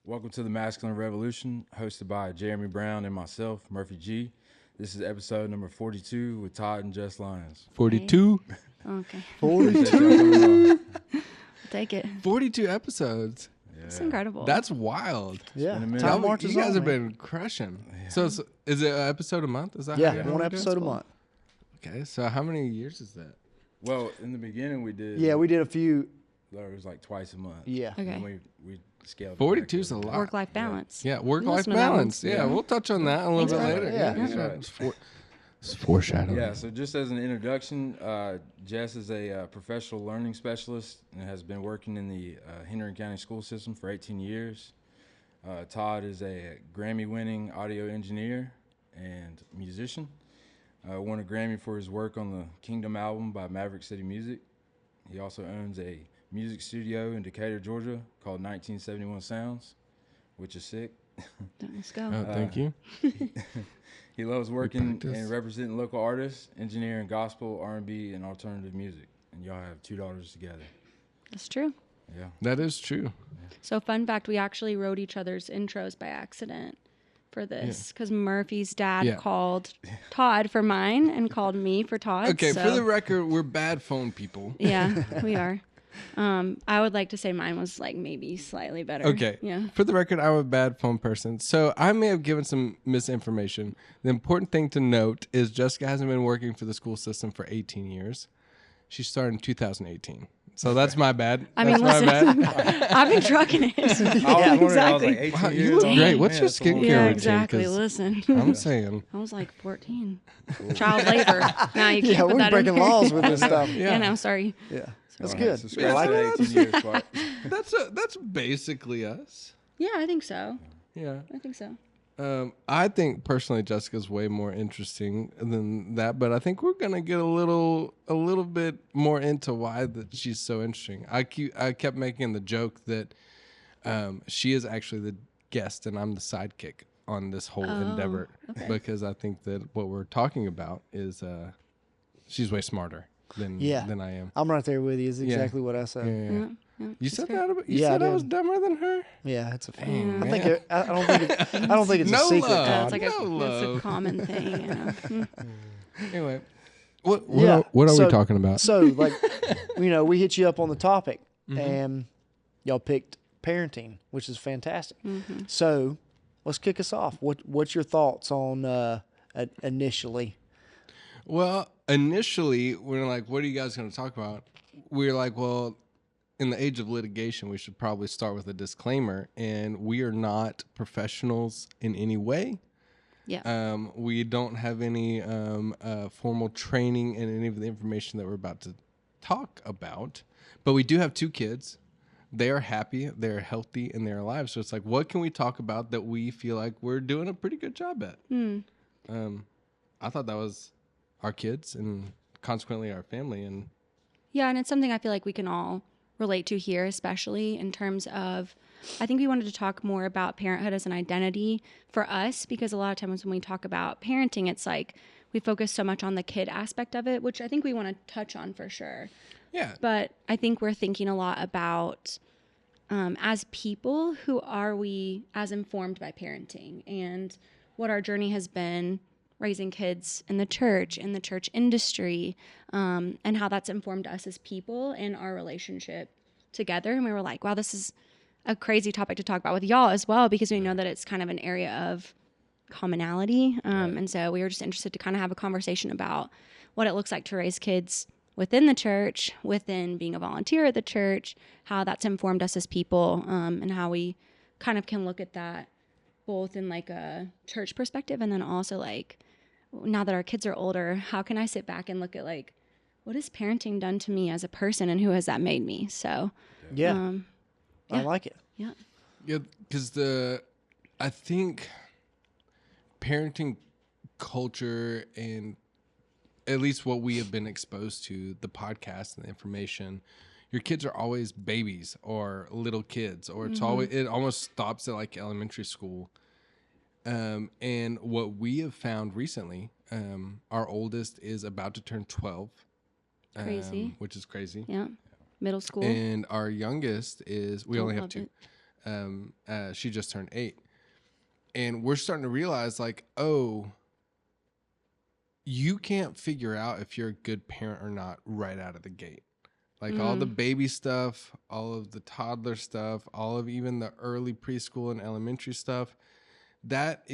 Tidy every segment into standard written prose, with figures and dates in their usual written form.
Welcome to the Masculine Revolution, hosted by Jeremy Brown and myself, Murphy G. This is episode number 42 with Todd and Jess Lyons. 42? Okay. 42? Take it. 42 episodes. It's incredible. That's wild. been a minute. Time You marches on, guys have been crushing. Yeah. So is it an episode a month? Is that how one episode a month. Okay, so how many years is that? Well, in the beginning we did. Yeah, we did a few. It was like twice a month. Yeah. Okay. And we scaled. 42 is a lot. Work-life balance. Yeah, work-life Listen to that one. balance. Yeah, we'll touch on that a little bit later. Yeah. It's foreshadowing. Yeah, so just as an introduction, Jess is a professional learning specialist and has been working in the Henry County school system for 18 years. Todd is a Grammy-winning audio engineer and musician. Won a Grammy for his work on the Kingdom album by Maverick City Music. He also owns a music studio in Decatur, Georgia called 1971 Sounds, which is sick. Let's go. Oh, thank you. He loves working and representing local artists, engineering gospel, R&B, and alternative music. And y'all have two daughters together. That's true. Yeah. That is true. So fun fact, we actually wrote each other's intros by accident for this because Murphy's dad called Todd for mine and called me for Todd. Okay, for the record, we're bad phone people. Yeah, we are. I would like to say mine was like maybe slightly better. Okay. Yeah. For the record, I'm a bad phone person, so I may have given some misinformation. The important thing to note is Jessica hasn't been working for the school system for 18 years. She started in 2018. So that's my bad. I mean, that's listen, my bad. I've been trucking it. I was like 18 Wow, years. you look I'm great. like, What's man, your that's a long skincare Yeah, routine? exactly. 'Cause Listen, I'm saying. I was like 14. Child labor. Now you can't put we're that in breaking there. laws with this stuff. Yeah, no, sorry. Yeah. That's So good. scratch I like that it. 18 years part. That's basically us. Yeah, I think so. Yeah. I think so. I think personally Jessica's way more interesting than that, but I think we're gonna get a little bit more into why that she's so interesting. I kept making the joke that she is actually the guest and I'm the sidekick on this whole endeavor because I think that what we're talking about is she's way smarter than I am. I'm right there with you. Is exactly what I said. Yeah. Yeah, You she's said fair. that? You Yeah, said I I was did. dumber than her? Yeah, it's a fact. Dang, I think man. I don't think it's No a secret, love. Yeah, Todd. it's like No it's love. a common thing. You know? Anyway, what Yeah, are we so- talking about? So, like, we hit you up on the topic, and y'all picked parenting, which is fantastic. So, let's kick us off. What's your thoughts on initially? Well, initially, we're like, what are you guys going to talk about? We're like, well, in the age of litigation, we should probably start with a disclaimer, and we are not professionals in any way. Yeah. We don't have any formal training in any of the information that we're about to talk about, but we do have two kids. They are happy, they're healthy, and they're alive. So it's like, what can we talk about that we feel like we're doing a pretty good job at? I thought that was our kids and consequently our family. And Yeah, and it's something I feel like we can all relate to here, especially in terms of, I think we wanted to talk more about parenthood as an identity for us, because a lot of times when we talk about parenting, it's like we focus so much on the kid aspect of it, which I think we want to touch on for sure. yeah, But I think we're thinking a lot about, as people, who are we as informed by parenting and what our journey has been raising kids in the church industry, and how that's informed us as people and our relationship together. And we were like, wow, this is a crazy topic to talk about with y'all as well, because we know that it's kind of an area of commonality. And so we were just interested to kind of have a conversation about what it looks like to raise kids within the church, within being a volunteer at the church, how that's informed us as people, and how we kind of can look at that both in like a church perspective, and then also like, now that our kids are older, how can I sit back and look at like, what has parenting done to me as a person, and who has that made me? So, Yeah, I like it. yeah. yeah, because I think parenting culture and at least what we have been exposed to, the podcast and the information, your kids are always babies or little kids, or it's always, it almost stops at like elementary school. And what we have found recently, our oldest is about to turn 12. Crazy. Which is crazy. Yeah. Middle school. And our youngest is, we only have Love two. it. She just turned 8. And we're starting to realize, like, oh, you can't figure out if you're a good parent or not right out of the gate. Like all the baby stuff, all of the toddler stuff, all of even the early preschool and elementary stuff, that's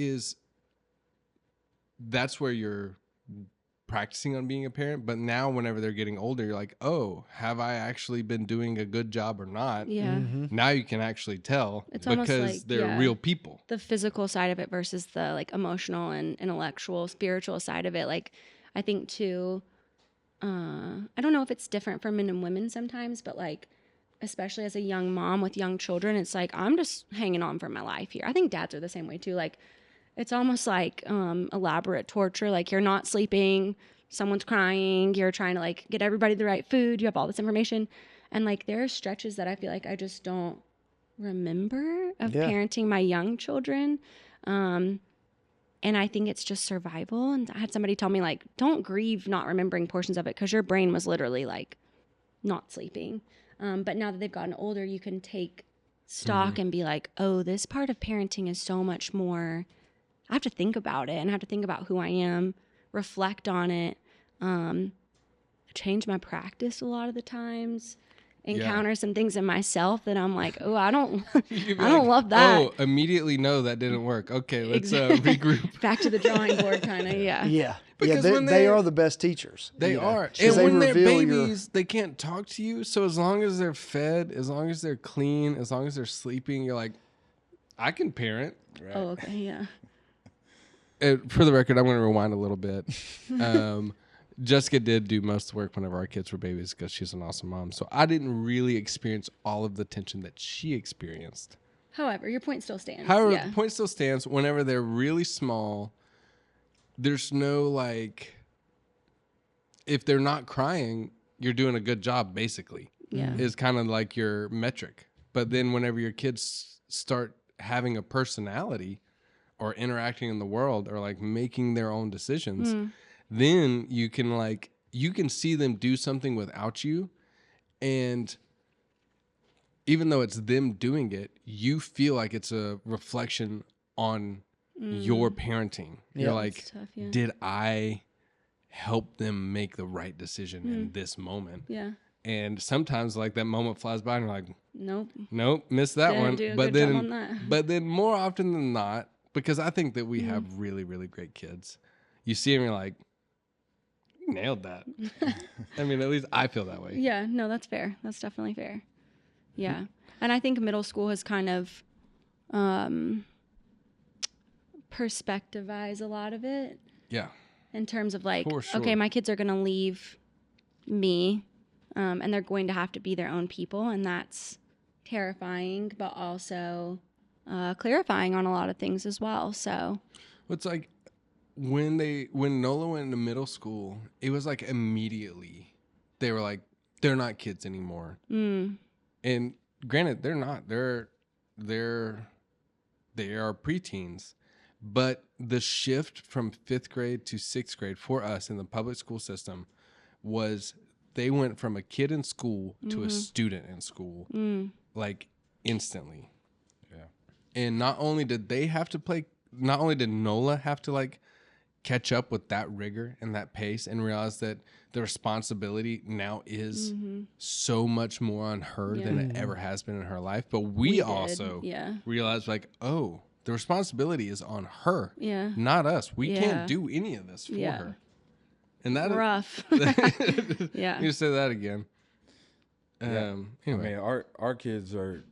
where you're practicing on being a parent. But now whenever they're getting older, you're like, oh, have I actually been doing a good job or not? Yeah. Now you can actually tell It's almost because like, they're real people. The physical side of it versus the like emotional and intellectual, spiritual side of it. Like, I think too, I don't know if it's different for men and women sometimes, but like, especially as a young mom with young children, it's like, I'm just hanging on for my life here. I think dads are the same way too. Like, it's almost like elaborate torture. Like, you're not sleeping, someone's crying, you're trying to like get everybody the right food, you have all this information. And like, there are stretches that I feel like I just don't remember of parenting my young children. And I think it's just survival. And I had somebody tell me, like, don't grieve not remembering portions of it because your brain was literally like not sleeping. But now that they've gotten older, you can take stock and be like, oh, this part of parenting is so much more. I have to think about it and I have to think about who I am, reflect on it, change my practice a lot of the times. Encounter some things in myself that I'm like, oh, I don't love that. Oh, immediately no, that didn't work. Okay, let's regroup. Back to the drawing board, kind of. Yeah. Because when they are the best teachers. They are. And they when they're reveal babies, they can't talk to you. So as long as they're fed, as long as they're clean, as long as they're sleeping, you're like, I can parent. Right. Oh, okay, yeah. For the record, I'm going to rewind a little bit. Jessica did do most of the work whenever our kids were babies because she's an awesome mom. So I didn't really experience all of the tension that she experienced. However, your point still stands. The point still stands. Whenever they're really small, there's no like, if they're not crying, you're doing a good job, basically. Yeah. Is kind of like your metric. But then whenever your kids start having a personality or interacting in the world or like making their own decisions, then you can see them do something without you. And even though it's them doing it, you feel like it's a reflection on your parenting. Yeah. You're like, tough, did I help them make the right decision in this moment? Yeah. And sometimes like that moment flies by and you're like, Nope, missed that Didn't one. do a But good then, job on that. but then more often than not, because I think that we have really, really great kids. You see them, you're like, you nailed that. I mean, at least I feel that way. Yeah, no, that's fair. That's definitely fair. Yeah. And I think middle school has kind of perspectivized a lot of it. Yeah. In terms of like, For sure. okay, my kids are going to leave me and they're going to have to be their own people. And that's terrifying, but also clarifying on a lot of things as well. So it's like when Nola went into middle school, it was like immediately they were like, they're not kids anymore. And granted, they're not. They are preteens. But the shift from 5th grade to 6th grade for us in the public school system was they went from a kid in school to a student in school, like instantly. Yeah. And not only did Nola have to like catch up with that rigor and that pace and realize that the responsibility now is so much more on her than it ever has been in her life. But we also realized like, oh, the responsibility is on her, not us. We can't do any of this for her. And that rough. Yeah. You say that again. Anyway. I mean, our kids are,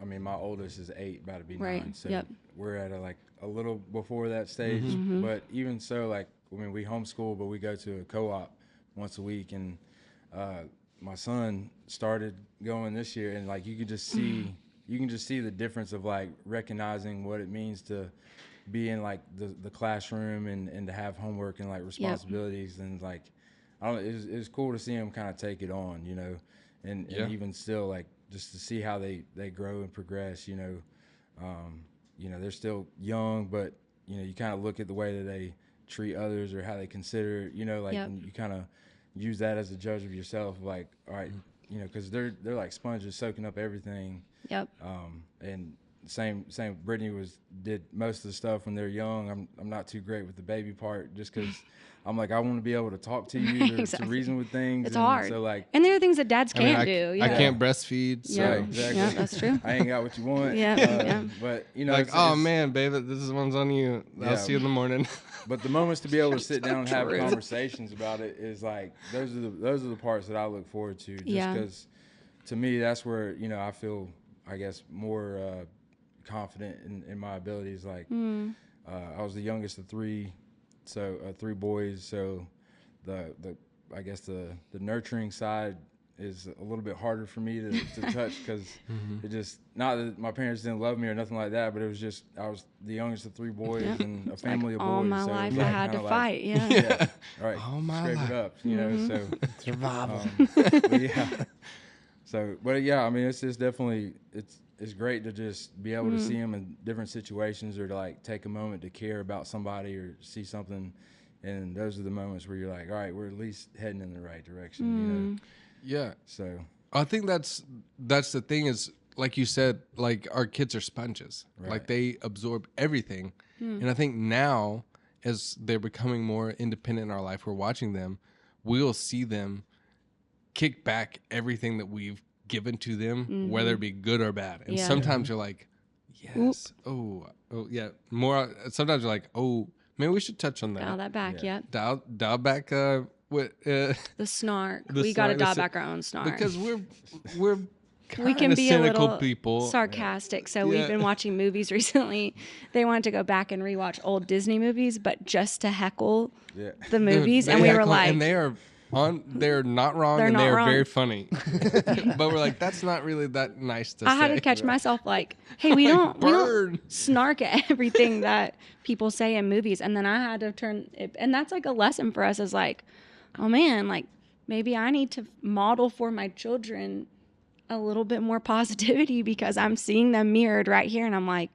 I mean, my oldest is 8, about to be 9. So we're at a little before that stage. But even so, like, I mean, we homeschool, but we go to a co-op once a week. And my son started going this year, and like you can just see the difference of like recognizing what it means to be in like the classroom and to have homework and like responsibilities and like I don't know, it was cool to see him kind of take it on, you know, and even still like just to see how they grow and progress, you know, they're still young, but you know, you kind of look at the way that they treat others or how they consider, you know, like and you kind of use that as a judge of yourself, like, all right, you know, because they're like sponges soaking up everything. Yep. And same. Brittany did most of the stuff when they're young. I'm not too great with the baby part, just because I'm like, I want to be able to talk to you, Exactly. to reason with things. It's and hard. So like, and there are things that dads I mean, can't do. Yeah. I can't breastfeed, so Yeah. right, exactly. Yeah, that's true. I ain't got what you want. Yeah, yeah. But you know, like, it's, man, babe, this one's on you. I'll Yeah. see you in the morning. But the moments to be able to sit down and have true. conversations about it is like those are the parts that I look forward to. Just Yeah. because, to me, that's where, you know, I feel, I guess, more confident in my abilities. Like, I was the youngest of three, so 3 boys. So the I guess the nurturing side is a little bit harder for me to touch, because it just, not that my parents didn't love me or nothing like that, but it was just, I was the youngest of 3 boys and a family of boys. All my so it was life I like had to kinda fight. Yeah. yeah, right. All my Scrape life. it up, you know. So Survival. but yeah. So, but yeah, I mean, it's just definitely, it's great to just be able to see them in different situations, or to like take a moment to care about somebody or see something. And those are the moments where you're like, all right, we're at least heading in the right direction, you know? Yeah. So, I think that's the thing is, like you said, like our kids are sponges. Right. Like they absorb everything. And I think now, as they're becoming more independent in our life, we're watching them, we'll see them kick back everything that we've given to them, whether it be good or bad. And Yeah. sometimes you're like, yes. Oh, yeah. More. Sometimes you're like, oh, maybe we should touch on that. Dial that back. Yeah. Yep. Dial back with The snark. The We got to snark, dial the back our own snark. because we're we can kinda be a cynical little people. sarcastic. So Yeah. we've been watching movies recently. They wanted to go back and rewatch old Disney movies, but just to heckle yeah. the movies. They And we were heckle, like, and they're not wrong, They're and not they are wrong. very funny. But we're like, that's not really that nice to I say. had to catch myself like, hey, we don't burn. snark at everything that people say in movies. And then I had to turn it, and that's like a lesson for us, is like, oh man, like maybe I need to model for my children a little bit more positivity, because I'm seeing them mirrored right here. And I'm like,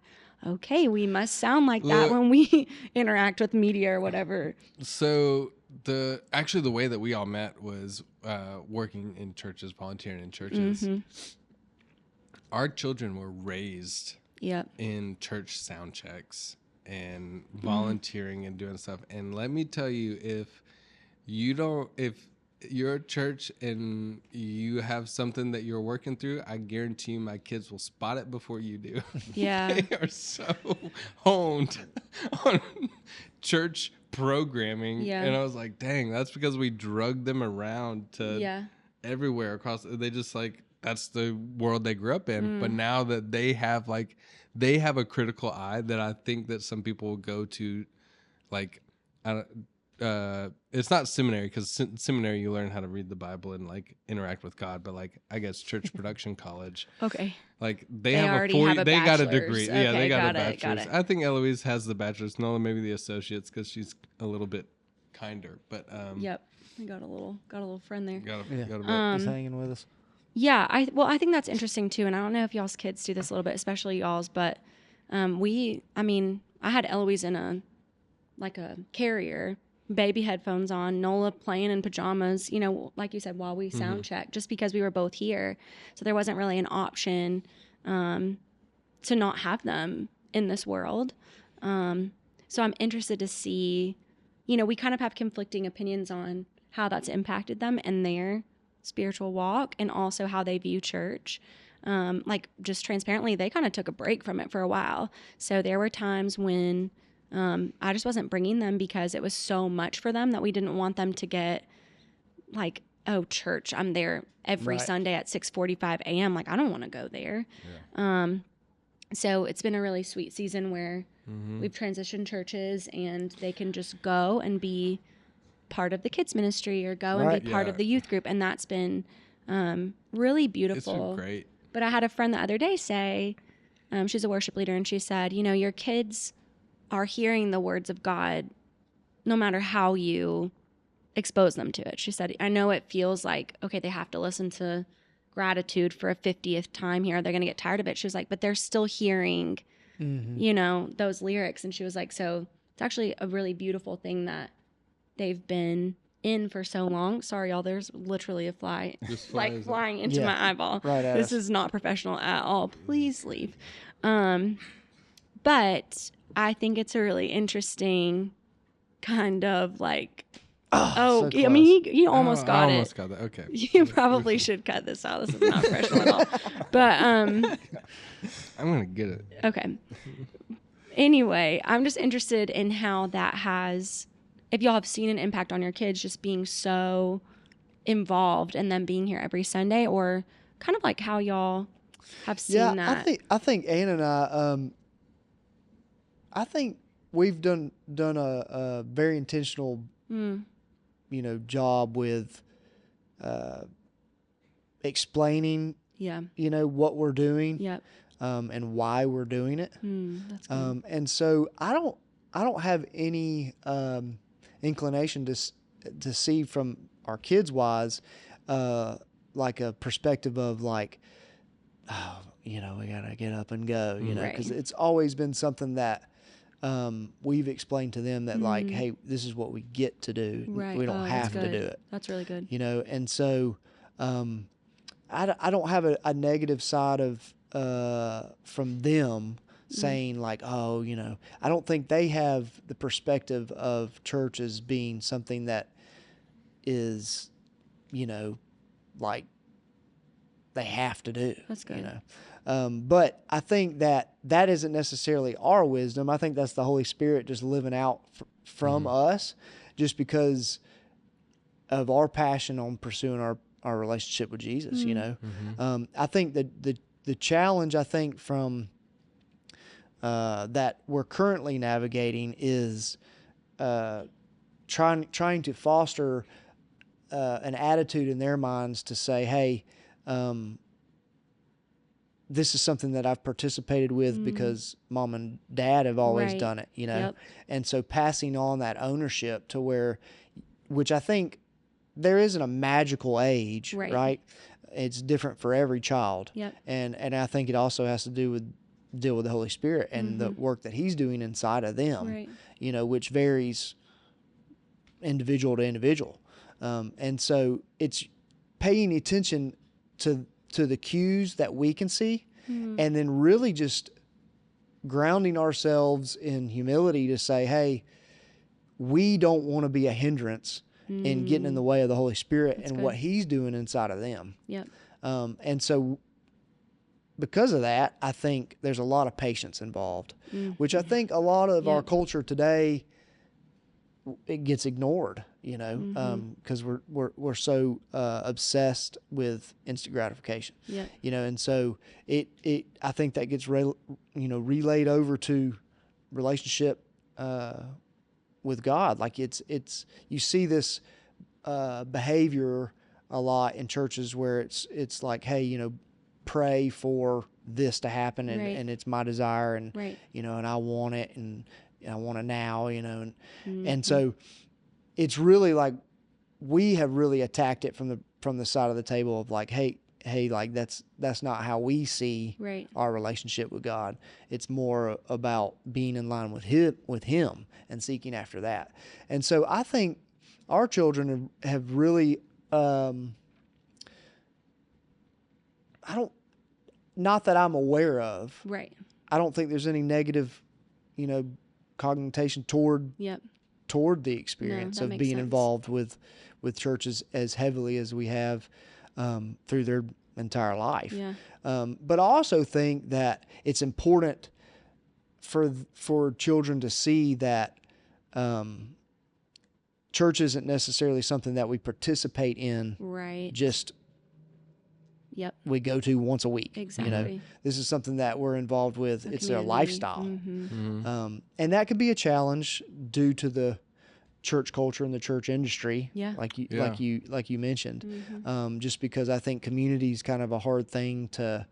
okay, we must sound like that Look. when we interact with media or whatever. So the way that we all met was working in churches, volunteering in churches. Our children were raised Yep. in church sound checks and volunteering and doing stuff. And let me tell you, if you're a church and you have something that you're working through, I guarantee you my kids will spot it before you do. Yeah. They are so honed on church programming. Yeah. And I was like, dang, that's because we drug them around to Yeah. everywhere across. They just like, that's the world they grew up in. But now that they have a critical eye that I think that some people will go to, like, it's not seminary, because seminary you learn how to read the Bible and like interact with God, but like I guess church production college, Okay. like they already have have a they got a bachelor's. degree. Yeah, Okay, they got a got it. bachelor's. I think Eloise has the bachelor's. Nola maybe the associates, because she's a little bit kinder. But Yep. I got a little friend there. got a Yeah. bit. He's hanging with us. Yeah, I think that's interesting too, and I don't know if y'all's kids do this a little bit, especially y'all's, but I had Eloise in a carrier, baby headphones on, Nola playing in pajamas, you know, like you said, while we sound check, just because we were both here, so there wasn't really an option to not have them in this world. So I'm interested to see, you know, we kind of have conflicting opinions on how that's impacted them and their spiritual walk, and also how they view church. Like, just transparently, they kind of took a break from it for a while. So there were times when I just wasn't bringing them, because it was so much for them that we didn't want them to get like, oh, church, I'm there every Right. Sunday at 6:45 a.m. Like, I don't want to go there. So it's been a really sweet season where we've transitioned churches, and they can just go and be part of the kids ministry, or go and Right. be part of the youth group. And that's been really It's beautiful. been great. But I had a friend the other day say, she's a worship leader, and she said, you know, your kids are hearing the words of God no matter how you expose them to it. She said, I know it feels like, okay, they have to listen to gratitude for a 50th time here. They're going to get tired of it. She was like, but they're still hearing, you know, those lyrics. And she was like, so it's actually a really beautiful thing that they've been in for so long. Sorry, y'all. There's literally a fly Just like flies. flying into Yeah. my eyeball. Right at This us. is not professional at all. Please leave. But I think it's a really interesting kind of like. So I mean, close. you almost got I it. almost got that. Okay. You probably should cut this out. This is not professional at all. But I'm gonna get it. okay. Anyway, I'm just interested in how that has, if y'all have seen an impact on your kids just being so involved and them being here every Sunday, or kind of like how y'all have seen that. I think Ann and I think we've done a very intentional job with explaining Yeah. what we're doing Yep. and why we're doing it. That's good. And so I don't have any inclination to see from our kids wise like a perspective of like, oh, we gotta get up and go, Right. because it's always been something that we've explained to them that like, hey, this is what we get to do. Right. We don't that's have to good. do it. That's really good. And so I don't have a negative side of from them saying like, oh, I don't think they have the perspective of church as being something that is, like they have to do. That's good. But I think that isn't necessarily our wisdom. I think that's the Holy Spirit just living out from us, just because of our passion on pursuing our relationship with Jesus. I think that the challenge, I think, from that we're currently navigating is trying to foster an attitude in their minds to say, hey, this is something that I've participated with because mom and dad have always Right. done it, Yep. And so passing on that ownership to which I think there isn't a magical age, Right. right? It's different for every child. Yep. And I think it also has to deal with the Holy Spirit and the work that he's doing inside of them, Right. which varies individual to individual. And so it's paying attention to the cues that we can see and then really just grounding ourselves in humility to say, hey, we don't want to be a hindrance in getting in the way of the Holy Spirit and good. what he's doing inside of them. Yep. And so because of that, I think there's a lot of patience involved, which I think a lot of our Yep. culture today, it gets ignored, because we're so obsessed with instant gratification, Yep. and so I think that gets relayed over to relationship with God. Like it's you see this behavior a lot in churches where it's like, hey, pray for this to happen and, Right. and it's my desire and Right. and I want it and I want it now, and so it's really like we have really attacked it from the side of the table of like, hey, like that's not how we see Right. our relationship with God. It's more about being in line with him and seeking after that. And so I think our children have really not that I'm aware of. Right. I don't think there's any negative, cognition toward Yep. the experience that of makes being sense. involved with churches as heavily as we have through their entire life. Yeah. But I also think that it's important for children to see that church isn't necessarily something that we participate in. Right. Just Yep. we go to once a week. Exactly. This is something that we're involved with. A It's their community. lifestyle. And that could be a challenge due to the church culture and the church industry. Yeah. Like you Yeah. like you mentioned. Just because I think community is kind of a hard thing to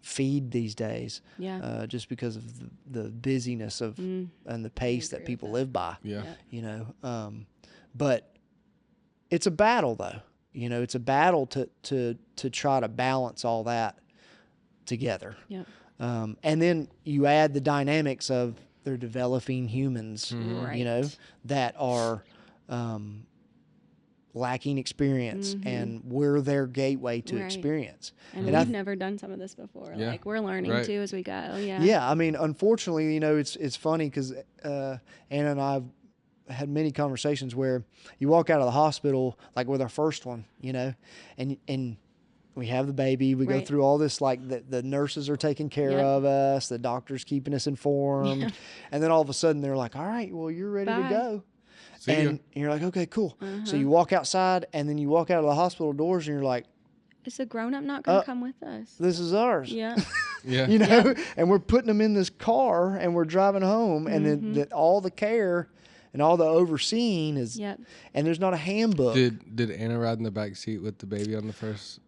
feed these days. Yeah. Just because of the busyness of and the pace that agree with people that. live by. Yeah. But it's a battle though. It's a battle to try to balance all that together. Yep. And then you add the dynamics of they're developing humans, Right. you know, that are lacking experience, and we're their gateway to Right. experience. And And we've never done some of this before. Yeah. Like we're learning Right. too as we go. Yeah. Yeah, I mean, unfortunately, you know, it's funny because Anna and I have had many conversations where you walk out of the hospital, like with our first one, you know, and we have the baby, we go Right. through all this, like the nurses are taking care Yep. of us, the doctor's keeping us informed, and then all of a sudden they're like, all right, well, you're ready to Bye. go. See ya. And you're like, okay, cool. So you walk outside, and then you walk out of the hospital doors, and you're like, Is a grown up not going to come with us? this is ours. Yeah. Yeah. You know, and we're putting them in this car, and we're driving home, and then all the care and all the overseeing is, Yep. and there's not a handbook. Did Anna ride in the back seat with the baby on the first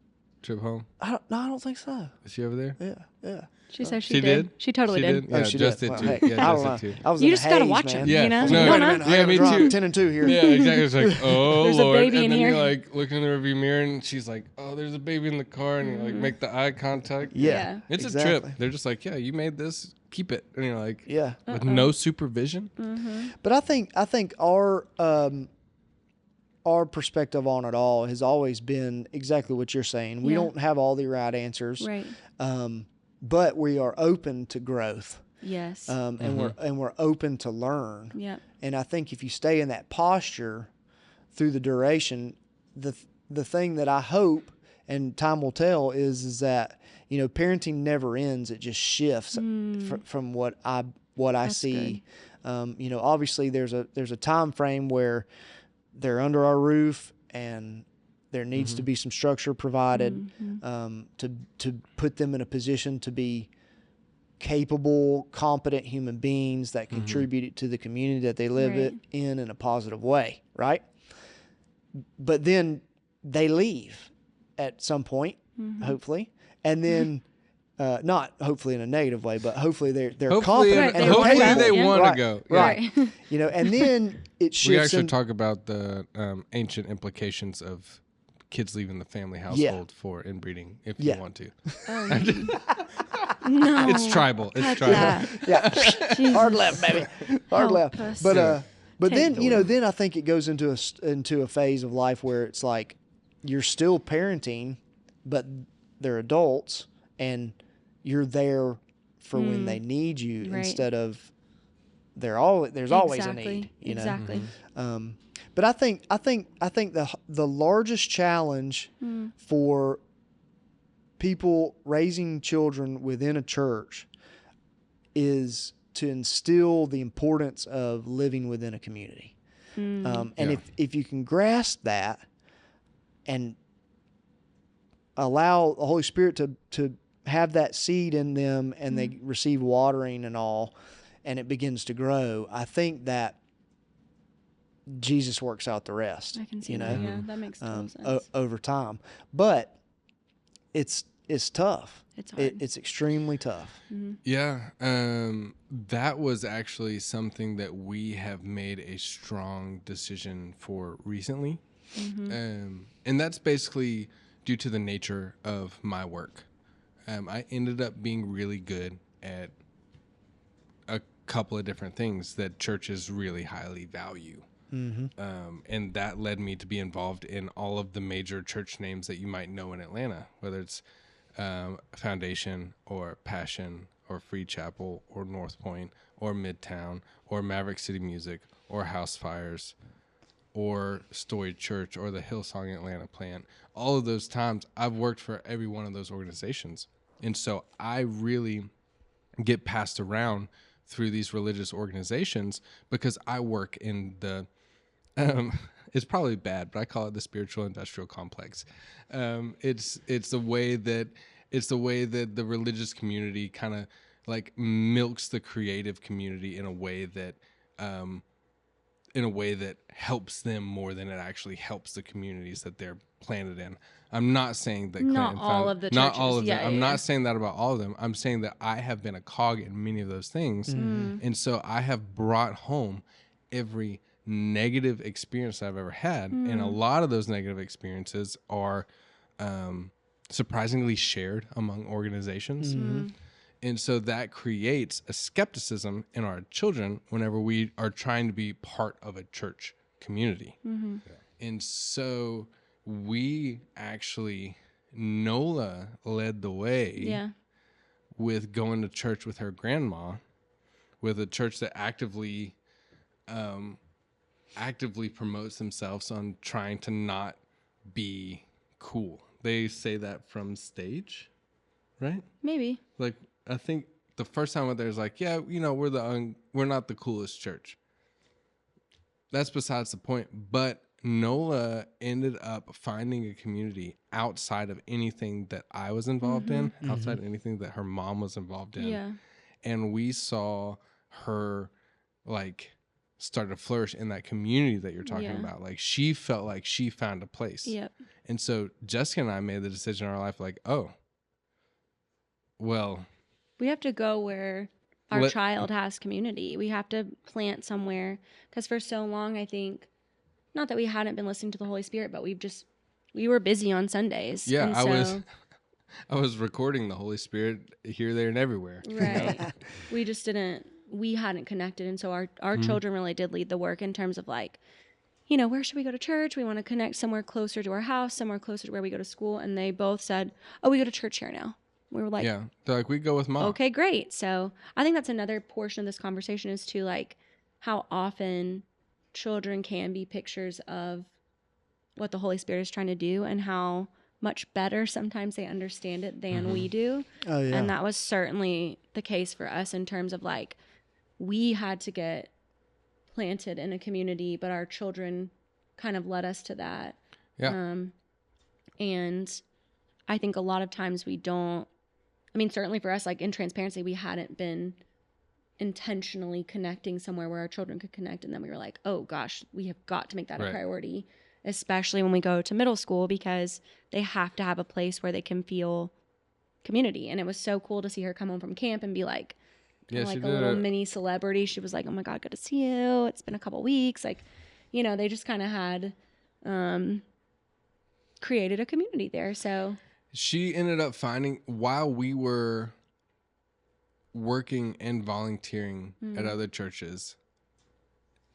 trip home? I don't think so. Is she over there? Yeah. She said She did? She totally did. Yeah, she Jess did. did Well, too. hey, Yeah, I Jess don't did know. too. I was You in a just gotta haze, watch man. him, Yeah. you know? No, You don't wait a know? minute. Yeah, me Drop too. 10 and 2 here. Yeah, exactly. It's like, oh There's a Lord. baby in and then here. you're like looking in the rearview mirror and she's like, oh, there's a baby in the car, and you like make the eye contact. Yeah. It's a exactly. trip. They're just like, yeah, you made this, keep it. And you're like, Yeah. with no supervision. But I think our perspective on it all has always been exactly what you're saying. We Yeah. don't have all the right answers. Right. But we are open to growth. Yes. And we're open to learn. Yep. And I think if you stay in that posture through the duration, the thing that I hope, and time will tell, is that, you know, parenting never ends. It just shifts from what I That's see. You know, obviously there's a time frame where they're under our roof, and there needs to be some structure provided to put them in a position to be capable, competent human beings that contribute to the community that they live Right. in a positive way, right? But then they leave at some point, hopefully, and then not hopefully in a negative way, but hopefully they're Hopefully, confident and they're hopefully capable. they Yeah. want Right, to go. right. Yeah. You know, and then it shifts. We actually in- talk about the ancient implications of kids leaving the family household for inbreeding, if you Yeah. want to. No. It's tribal. It's Cut tribal. that. yeah, Jesus. hard left, baby, hard Help left. us. But Take then the you know, wheel. then I think it goes into a phase of life where it's like you're still parenting, but they're adults, and you're there for when they need you Right. instead of there's always a need. You know. Exactly. But I think the largest challenge for people raising children within a church is to instill the importance of living within a community. And Yeah. if you can grasp that and allow the Holy Spirit to have that seed in them, and they receive watering and all, and it begins to grow, I think that Jesus works out the rest. I can see you that. know, Yeah, that makes total sense. over time. But it's tough. It's hard. It's extremely tough. Yeah, that was actually something that we have made a strong decision for recently. And that's basically due to the nature of my work. I ended up being really good at a couple of different things that churches really highly value. And that led me to be involved in all of the major church names that you might know in Atlanta, whether it's Foundation or Passion or Free Chapel or North Point or Midtown or Maverick City Music or House Fires or Story Church or the Hillsong Atlanta plant. All of those times I've worked for every one of those organizations. And so I really get passed around through these religious organizations because I work in the it's probably bad, but I call it the spiritual industrial complex. It's the way that the religious community kind of like milks the creative community in a way that helps them more than it actually helps the communities that they're planted in. I'm not saying that Not all of the not churches. all of them. Yeah, I'm yeah. not saying that about all of them. I'm saying that I have been a cog in many of those things, and so I have brought home every negative experience I've ever had, and a lot of those negative experiences are surprisingly shared among organizations. And so that creates a skepticism in our children whenever we are trying to be part of a church community. Mm-hmm. And so we actually, Nola led the way Yeah. with going to church with her grandma, with a church that actively promotes themselves on trying to not be cool. They say that from stage, right? Maybe. Like, I think the first time I went there was like, yeah, we're not the coolest church. That's besides the point. But Nola ended up finding a community outside of anything that I was involved in, outside of anything that her mom was involved in. Yeah. And we saw her like start to flourish in that community that you're talking about. Like, she felt like she found a place. Yep. And so Jessica and I made the decision in our life, like, oh, well, We have to go where our child has community. We have to plant somewhere, because for so long, I think, not that we hadn't been listening to the Holy Spirit, but we were busy on Sundays. yeah, And I was recording the Holy Spirit here, there, and everywhere. right. We hadn't connected. And so our children really did lead the work in terms of like, where should we go to church? We want to connect somewhere closer to our house, somewhere closer to where we go to school. And they both said, oh, we go to church here now. We were like, Yeah, they're like, we go with mom. okay, great. So I think that's another portion of this conversation is to like how often children can be pictures of what the Holy Spirit is trying to do and how much better sometimes they understand it than we do. Oh, yeah. And that was certainly the case for us in terms of like, we had to get planted in a community, but our children kind of led us to that. Yeah. And I think a lot of times we don't, certainly for us, like in transparency, we hadn't been intentionally connecting somewhere where our children could connect. And then we were like, oh gosh, we have got to make that a priority, especially when we go to middle school, because they have to have a place where they can feel community. And it was so cool to see her come home from camp and be like, like a little mini celebrity. She was like, oh my God, good to see you. It's been a couple weeks. Like, they just kind of had created a community there. So she ended up finding, while we were working and volunteering at other churches,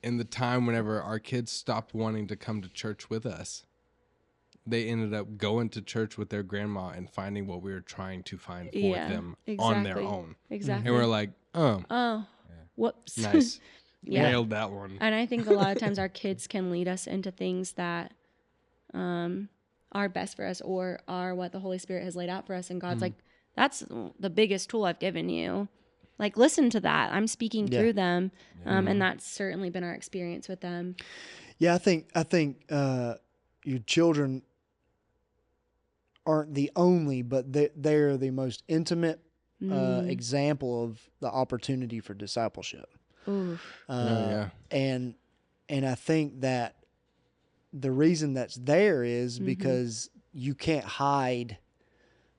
in the time whenever our kids stopped wanting to come to church with us, they ended up going to church with their grandma and finding what we were trying to find for them on their own. Exactly. And we're like, whoops. Nice. Nailed that one. And I think a lot of times our kids can lead us into things that are best for us or are what the Holy Spirit has laid out for us. And God's like, that's the biggest tool I've given you. Like, listen to that. I'm speaking through them. And that's certainly been our experience with them. Yeah, I think your children aren't the only, but they're the most intimate example of the opportunity for discipleship. And I think that the reason that's there is because you can't hide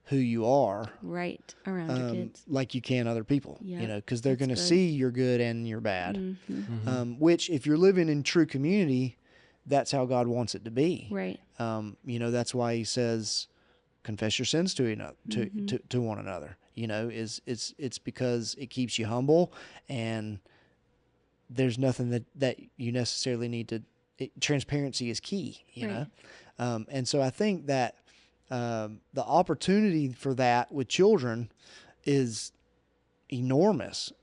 who you are around your kids like you can other people, because they're going to see your good and your bad. Which, if you're living in true community, that's how God wants it to be. Right. That's why He says, confess your sins to one another. It's because it keeps you humble, and there's nothing that you necessarily need to. Transparency is key. And so I think that the opportunity for that with children is enormous,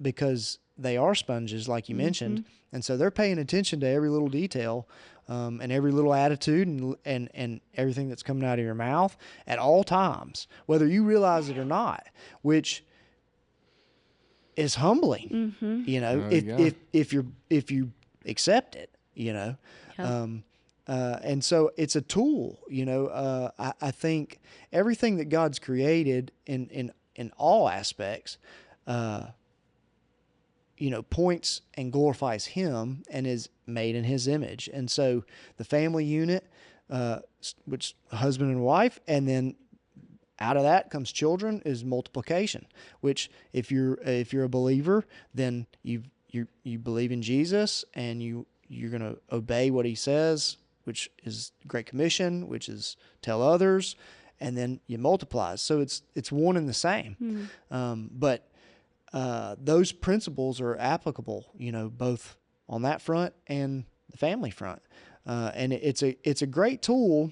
because they are sponges, like you mentioned, and so they're paying attention to every little detail, and every little attitude and everything that's coming out of your mouth at all times, whether you realize it or not, which is humbling. If you accept it, and so it's a tool. I think everything that God's created in all aspects, points and glorifies Him and is made in His image. And so the family unit, which husband and wife, and then out of that comes children, is multiplication. Which, if you're a believer, then you believe in Jesus, and you're going to obey what He says, which is Great Commission, which is tell others, and then you multiply. So it's one and the same. But those principles are applicable, both on that front and the family front. And it's a great tool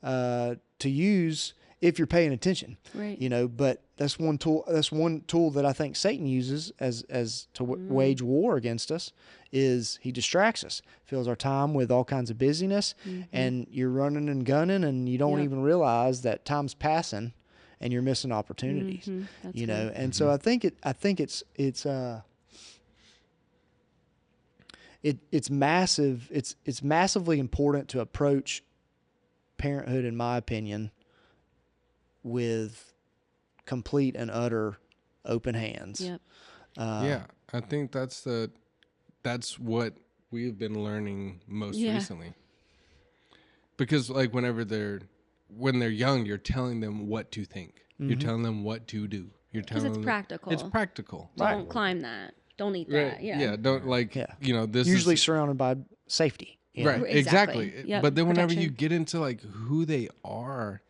to use if you're paying attention, right. But that's one tool that I think Satan uses as to wage war against us. Is he distracts us, fills our time with all kinds of busyness, and you're running and gunning, and you don't even realize that time's passing, and you're missing opportunities. That's good. And so I think it's massive. It's massively important to approach parenthood, in my opinion, with complete and utter open hands. Yep. I think that's what we've been learning most recently. Because like when they're young, you're telling them what to think. You're telling them what to do. You're telling them it's practical. It's practical. Don't climb that. Don't eat that. Right. Yeah. Don't this Usually is surrounded by safety. right. Exactly. Yep. But then whenever Protection. you get into like who they are,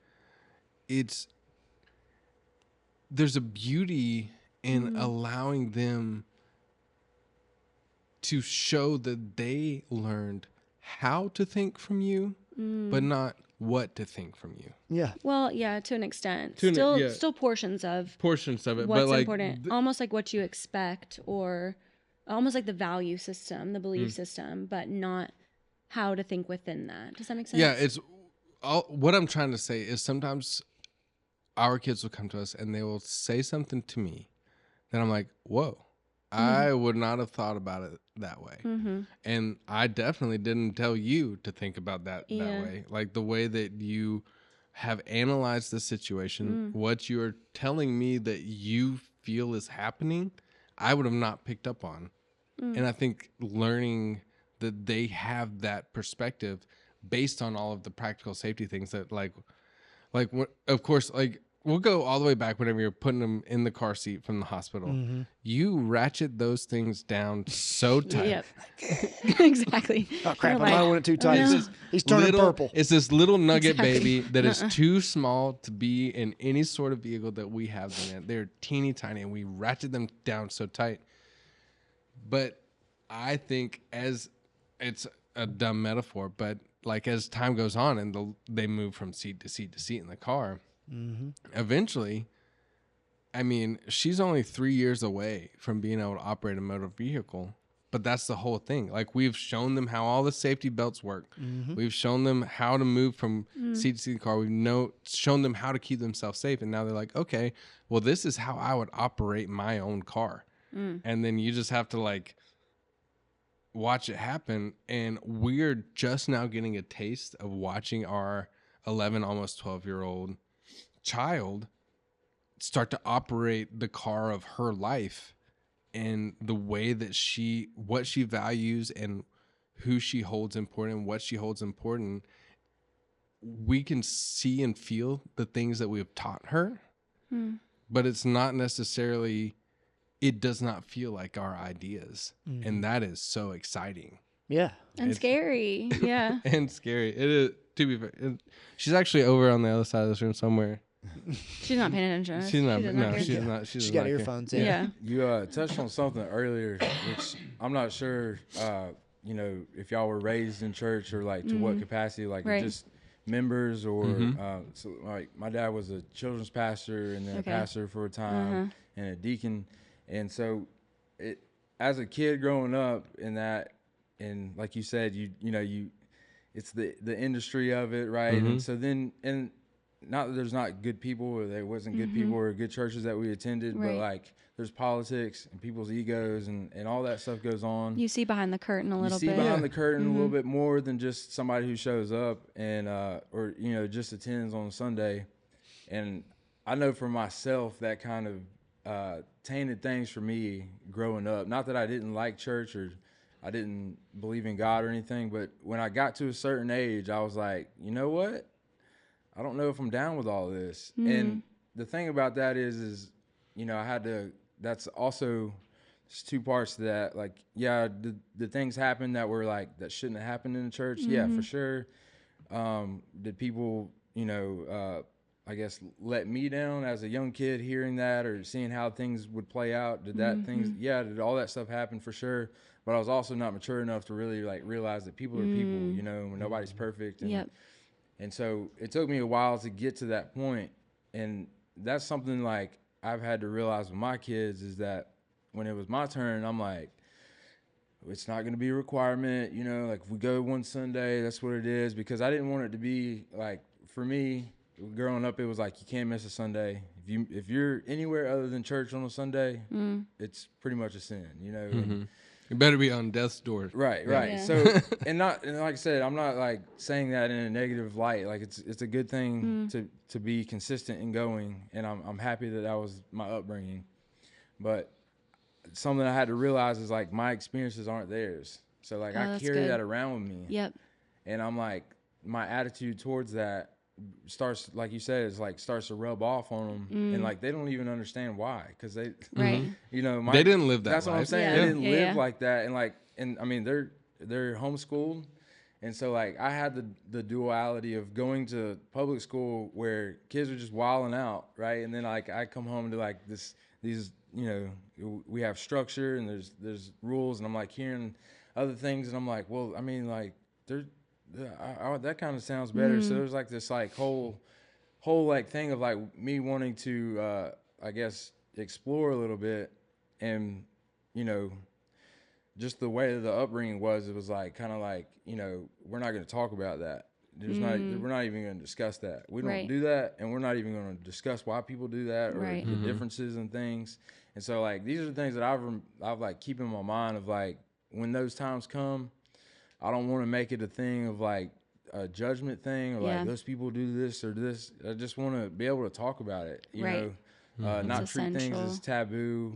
there's a beauty in allowing them to show that they learned how to think from you, but not what to think from you. Yeah. Well, yeah, to an extent. To an- Still portions of Portions of it, what's but like important. Almost like what you expect, or almost like the value system, the belief Mm. system, but not how to think within that. Does that make sense? yeah, it's what I'm trying to say is sometimes our kids will come to us and they will say something to me that I'm like, whoa, I would not have thought about it that way. And I definitely didn't tell you to think about that way. Like the way that you have analyzed the situation, what you're telling me that you feel is happening, I would have not picked up on. And I think learning that they have that perspective based on all of the practical safety things that of course, like we'll go all the way back whenever you're putting them in the car seat from the hospital. You ratchet those things down so tight. Yep. Exactly. Oh crap! You're I might like, have went too tight. no. He's turning purple. It's this little nugget Exactly. baby that is too small to be in any sort of vehicle that we have them in. They're teeny tiny, and we ratchet them down so tight. But I think as it's a dumb metaphor, but like as time goes on and they move from seat to seat to seat in the car, eventually, I mean, she's only 3 years away from being able to operate a motor vehicle, but that's the whole thing. Like we've shown them how all the safety belts work. We've shown them how to move from seat to seat in the car. We've shown them how to keep themselves safe. And now they're like, okay, well, this is how I would operate my own car. And then you just have to like watch it happen. And we're just now getting a taste of watching our 11, almost 12-year-old child start to operate the car of her life and the way that what she values and who she holds important and what she holds important. We can see and feel the things that we've taught her, but it's not necessarily, it does not feel like our ideas. And that is so exciting. Yeah. And scary. Yeah. And scary. It is, to be fair. She's actually over on the other side of this room somewhere. She's not paying attention. She's not. She does No, care. she's not. She's got earphones in. Yeah. You touched on something earlier, which I'm not sure, if y'all were raised in church or like to what capacity, like Right. just members or so like my dad was a children's pastor and then a pastor for a time and a deacon, and so as a kid growing up in that, and like you said, it's the industry of it, right? And so then not that there's not good people or there wasn't good people or good churches that we attended, but Right. like there's politics and people's egos and all that stuff goes on. You see behind the curtain a little You see bit. behind the curtain a little bit more than just somebody who shows up and or just attends on Sunday. And I know for myself that kind of tainted things for me growing up. Not that I didn't like church or I didn't believe in God or anything, but when I got to a certain age, I was like, you know what? I don't know if I'm down with all this. And the thing about that is I had to, that's also, there's two parts to that. Like, yeah, the things happened that were like, that shouldn't have happened in the church. Yeah, for sure. Did people, I guess, let me down as a young kid hearing that or seeing how things would play out? Did did all that stuff happen? For sure. But I was also not mature enough to really like realize that people are people, you know, nobody's perfect. And, and so it took me a while to get to that point. And that's something like I've had to realize with my kids is that when it was my turn, I'm like, it's not going to be a requirement, you know, like if we go one Sunday, that's what it is. Because I didn't want it to be like, for me, growing up, it was like you can't miss a Sunday. If you're anywhere other than church on a Sunday, it's pretty much a sin, you know. And, you better be on death's door. Right. Yeah. So and like I said, I'm not like saying that in a negative light. Like it's a good thing to be consistent and going, and I'm happy that was my upbringing. But something I had to realize is like my experiences aren't theirs. So like I carry that around with me. Yep. And I'm like, my attitude towards that starts, like you said, is like starts to rub off on them, and like they don't even understand why, because they, you know, they didn't live that. That's life. what I'm saying. They didn't live like that, and I mean they're homeschooled, and so like I had the duality of going to public school where kids are just wilding out, right, and then like I come home to like these, you know, we have structure and there's rules, and I'm like hearing other things, and I'm like, well, I mean like that kind of sounds better. So there's like this like whole like thing of like me wanting to I guess explore a little bit, and you know, just the way the upbringing was, it was like kind of like, you know, we're not going to talk about that. We're not even going to discuss that. We don't do that, and we're not even going to discuss why people do that or the differences and things. And so like these are the things that I've like keep in my mind of like when those times come, I don't want to make it a thing of like a judgment thing or like those people do this or this. I just want to be able to talk about it, you know, not treat things as taboo,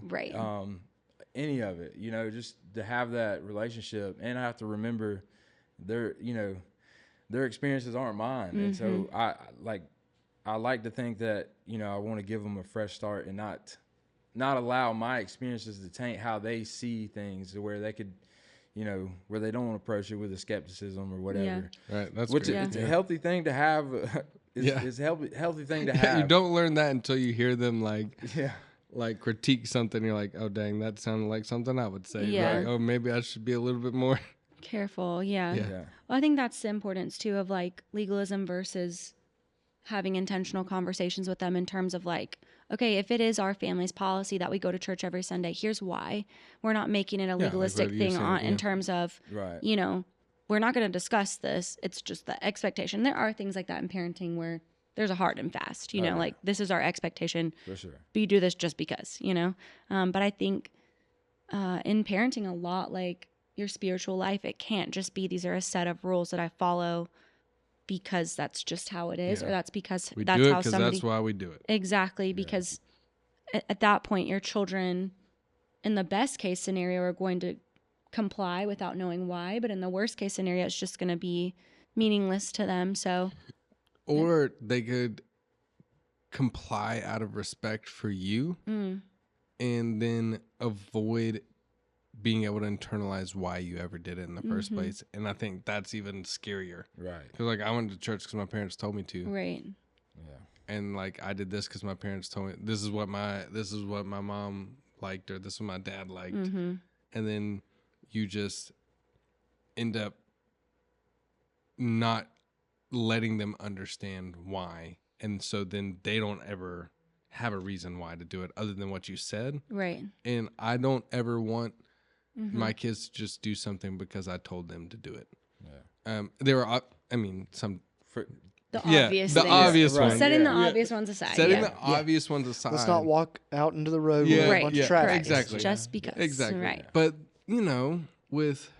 any of it, you know, just to have that relationship. And I have to remember their experiences aren't mine. And so I like to think that, you know, I want to give them a fresh start and not allow my experiences to taint how they see things, to where they could, you know, where they don't approach it with a skepticism or whatever. Right. That's which it's a healthy thing to have. It's a healthy thing to have. You don't learn that until you hear them like critique something. You're like, oh dang, that sounded like something I would say. Like, oh, maybe I should be a little bit more careful. Yeah. Well, I think that's the importance too of like legalism versus having intentional conversations with them in terms of like, okay, if it is our family's policy that we go to church every Sunday, here's why. We're not making it a legalistic thing in terms of, you know, we're not going to discuss this. It's just the expectation. There are things like that in parenting where there's a hard and fast, you know, like this is our expectation. For sure. But you do this just because, you know. But I think in parenting a lot, like your spiritual life, it can't just be these are a set of rules that I follow because that's just how it is, or that's because we that's do it how somebody. That's why we do it. Exactly, because at that point, your children, in the best case scenario, are going to comply without knowing why. But in the worst case scenario, it's just going to be meaningless to them. So, or they could comply out of respect for you, and then avoid being able to internalize why you ever did it in the first place. And I think that's even scarier. Right. Because like I went to church because my parents told me to. Right. Yeah. And like I did this because my parents told me this is what my mom liked, or this is what my dad liked. And then you just end up not letting them understand why. And so then they don't ever have a reason why to do it other than what you said. Right. And I don't ever want my kids to just do something because I told them to do it. Yeah. There are, I mean, some. The obvious things. Obvious ones. Setting the obvious ones aside. Setting the obvious ones aside. Let's not walk out into the road with a bunch of traffic. Exactly. Just because. Exactly. Right. But, you know, with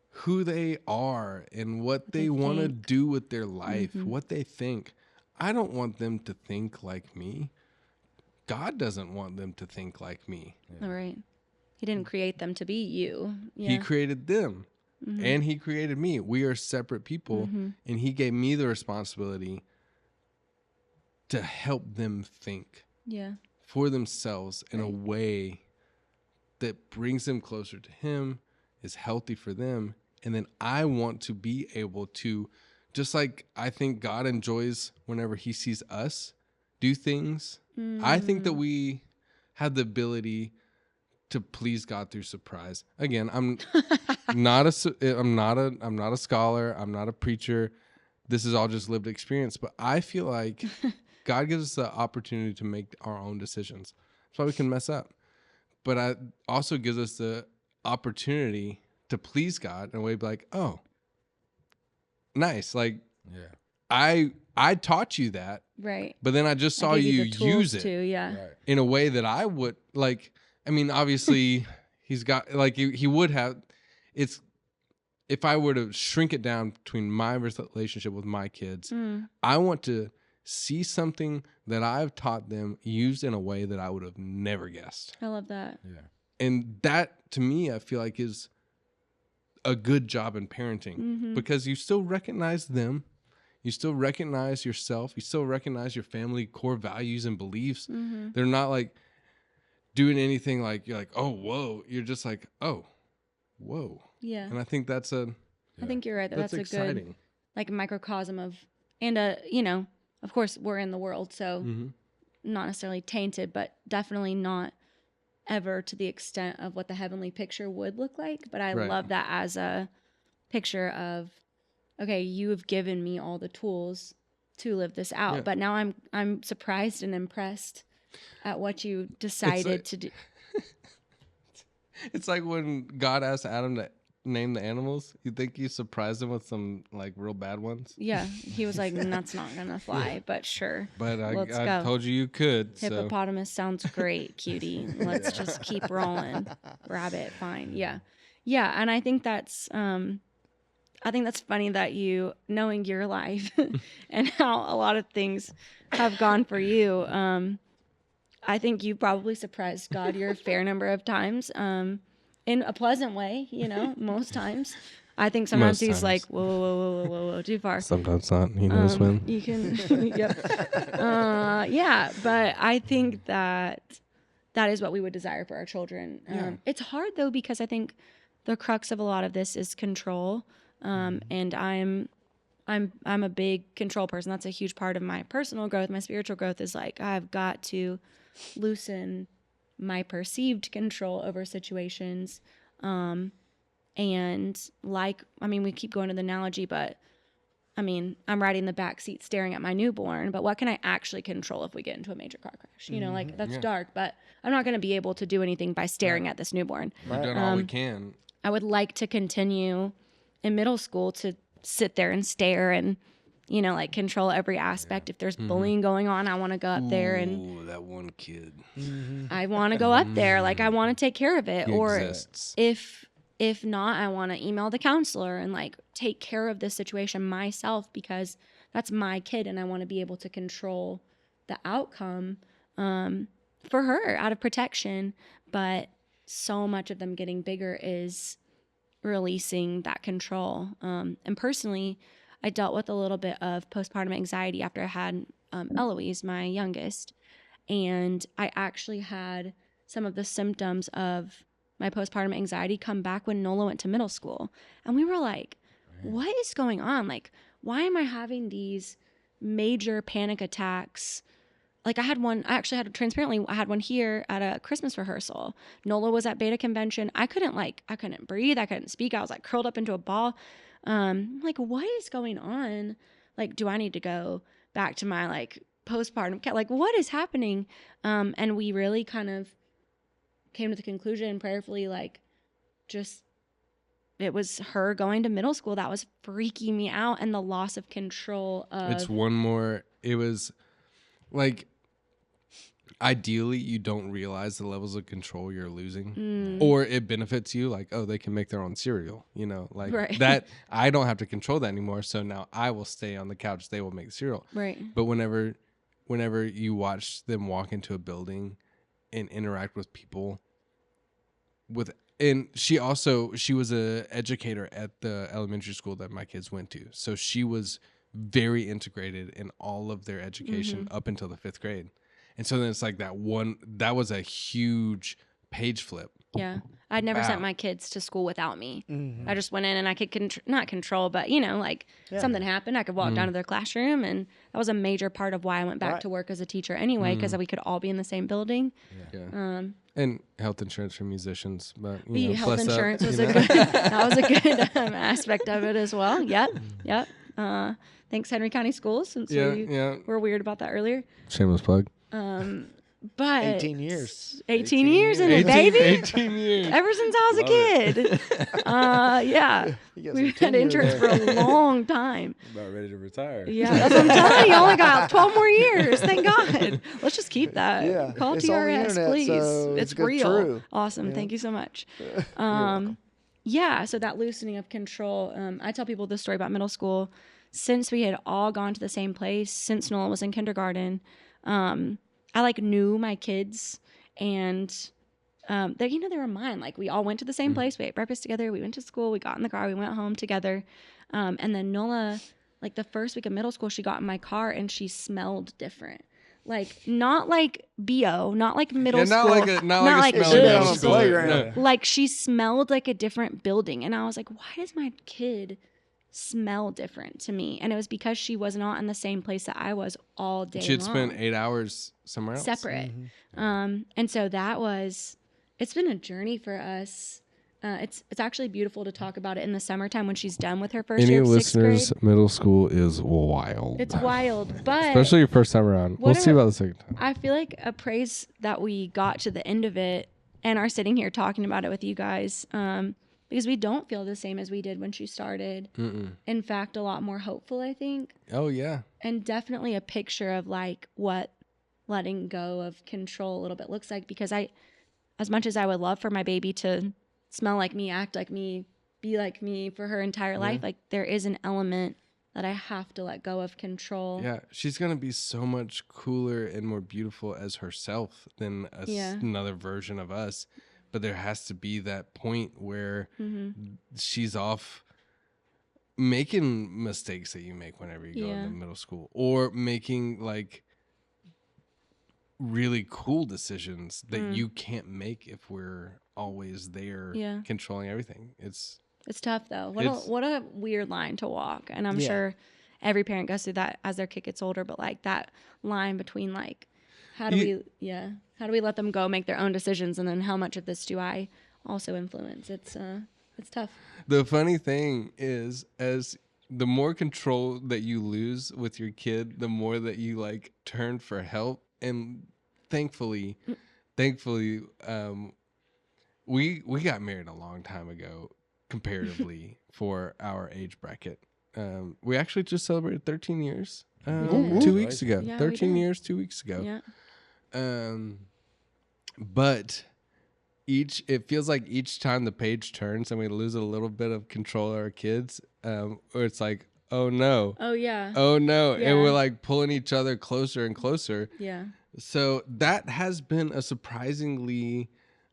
who they are and what they want to do with their life, what they think, I don't want them to think like me. God doesn't want them to think like me. All right. He didn't create them to be you. Yeah. He created them. And he created me. We are separate people, and he gave me the responsibility to help them think for themselves in a way that brings them closer to him, is healthy for them, and then I want to be able to just like I think God enjoys whenever he sees us do things. I think that we have the ability to please God through surprise. Again, I'm not a scholar. I'm not a preacher. This is all just lived experience. But I feel like God gives us the opportunity to make our own decisions. That's why we can mess up. But I also gives us the opportunity to please God in a way like, oh, nice. Like, I taught you that. Right. But then I just saw you use it in a way that I would like. I mean, obviously he's got like he would have. It's if I were to shrink it down between my relationship with my kids, I want to see something that I've taught them used in a way that I would have never guessed. I love that. Yeah. And that to me, I feel like is a good job in parenting because you still recognize them. You still recognize yourself. You still recognize your family core values and beliefs. They're not like doing anything like you're like, oh, whoa. You're just like, oh, whoa. Yeah. And I think I think you're right. That's a exciting. Good, like, microcosm of, and you know, of course we're in the world, so not necessarily tainted, but definitely not ever to the extent of what the heavenly picture would look like. But I love that as a picture of, okay, you have given me all the tools to live this out, but now I'm surprised and impressed at what you decided to do. It's like when God asked Adam to name the animals. You think he surprised him with some like real bad ones? Yeah, he was like, that's not gonna fly, but sure. But I told you could. Hippopotamus sounds great, cutie. Let's just keep rolling. Rabbit, fine. Yeah, and I think that's funny that you, knowing your life and how a lot of things have gone for you, I think you probably surprised God your fair number of times, in a pleasant way, you know, most times. I think sometimes he's like, whoa, too far. Sometimes not. He knows when. You can, yep. Yeah, but I think that is what we would desire for our children. It's hard though, because I think the crux of a lot of this is control. And I'm a big control person. That's a huge part of my personal growth. My spiritual growth is like, I've got to loosen my perceived control over situations. And like, I mean, we keep going to the analogy, but I mean, I'm riding the back seat staring at my newborn, but what can I actually control if we get into a major car crash? You know, like that's dark, but I'm not going to be able to do anything by staring at this newborn. We've done all we can. I would like to continue in middle school to sit there and stare and, you know, like control every aspect. If there's bullying going on, I want to go up there and that one kid. I want to go up there. Like I want to take care of it. He or exists. if not, I want to email the counselor and like take care of this situation myself, because that's my kid and I want to be able to control the outcome for her out of protection. But so much of them getting bigger is releasing that control. And personally, I dealt with a little bit of postpartum anxiety after I had Eloise, my youngest. And I actually had some of the symptoms of my postpartum anxiety come back when Nola went to middle school. And we were like, what is going on? Like, why am I having these major panic attacks? Like I had one here at a Christmas rehearsal. Nola was at Beta Convention. I couldn't breathe. I couldn't speak. I was like curled up into a ball. Like, what is going on? Like, do I need to go back to my like postpartum care? Like, what is happening? And we really kind of came to the conclusion prayerfully, like, just it was her going to middle school that was freaking me out, and the loss of control of. It's one more. It was like, ideally, you don't realize the levels of control you're losing, or it benefits you. Like, oh, they can make their own cereal, you know, like that. I don't have to control that anymore. So now I will stay on the couch. They will make cereal. Right. But whenever you watch them walk into a building and interact with people and she was a educator at the elementary school that my kids went to. So she was very integrated in all of their education up until the 5th grade. And so then it's like that was a huge page flip. Yeah. I'd never sent Wow. my kids to school without me. Mm-hmm. I just went in and I could not control, but like something happened, I could walk down to their classroom, and that was a major part of why I went back Right. to work as a teacher anyway, because we could all be in the same building. Yeah. And health insurance for musicians, but The health bless up, insurance was you a know? good that was a good aspect of it as well. Yep. Thanks Henry County Schools, since we were weird about that earlier. Shameless plug. But 18 years. 18 years in it, baby. 18 years. Ever since I was a kid. Yeah. You got We've some had insurance tenure for a long time. About ready to retire. Yeah, that's what I'm telling you. Only got 12 more years. Thank God. Let's just keep that. Yeah, Call it's on the TRS, internet, please. so It's it's good, real. true. Awesome. Yeah. Thank you so much. welcome. Yeah, so that loosening of control. I tell people this story about middle school. Since we had all gone to the same place, since Noah was in kindergarten, I knew my kids, and they were mine. We all went to the same place. We ate breakfast together. We went to school. We got in the car. We went home together. And then Nola, the first week of middle school, she got in my car and she smelled different. Not like BO, not like middle school. Not like a ugh, smelly middle on the school. playground. No. she smelled like a different building. And I was like, why does my kid smell different to me? And it was because she was not in the same place that I was all day She'd long. spent 8 hours somewhere else. Separate. And so it's been a journey for us. It's actually beautiful to talk about it in the summertime when she's done with her first Any year of sixth listeners, grade. middle school is wild. It's wild, but Especially your first time around. We'll see about the second time. I feel like a praise that we got to the end of it and are sitting here talking about it with you guys, because we don't feel the same as we did when she started. In fact, a lot more hopeful, I think. Oh, yeah. And definitely a picture of what letting go of control a little bit looks like, because as much as I would love for my baby to smell like me, act like me, be like me for her entire life, there is an element that I have to let go of control. Yeah, she's going to be so much cooler and more beautiful as herself than another version of us. But there has to be that point where she's off making mistakes that you make whenever you go into middle school, or making really cool decisions that you can't make if we're always there controlling everything. It's tough though. What a weird line to walk. And I'm sure every parent goes through that as their kid gets older, but that line between how do we let them go make their own decisions, and then how much of this do I also influence? It's tough. The funny thing is, as the more control that you lose with your kid, the more that you turn for help. And thankfully, we got married a long time ago, comparatively for our age bracket. We actually just celebrated 13 years 2 weeks ago. Yeah, 13 we did. years 2 weeks ago. Yeah. But it feels like each time the page turns and we lose a little bit of control of our kids, or it's oh no. Oh yeah. Oh no. Yeah. And we're pulling each other closer and closer. Yeah. So that has been a surprisingly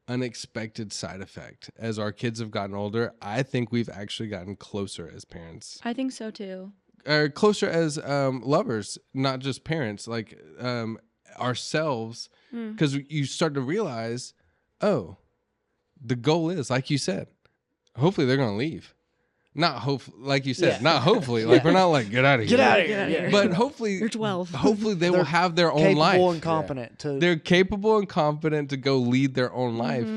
unexpected side effect. As our kids have gotten older, I think we've actually gotten closer as parents. I think so too. Or closer as lovers, not just parents, ourselves. Because you start to realize, the goal is, like you said, hopefully they're going to leave. Not hopefully, like you said, not hopefully. We're not get out of here. Get out of Get here. outta here. But hopefully, You're 12. Hopefully they will They're have their own life. Capable and competent to They're capable and competent to go lead their own life.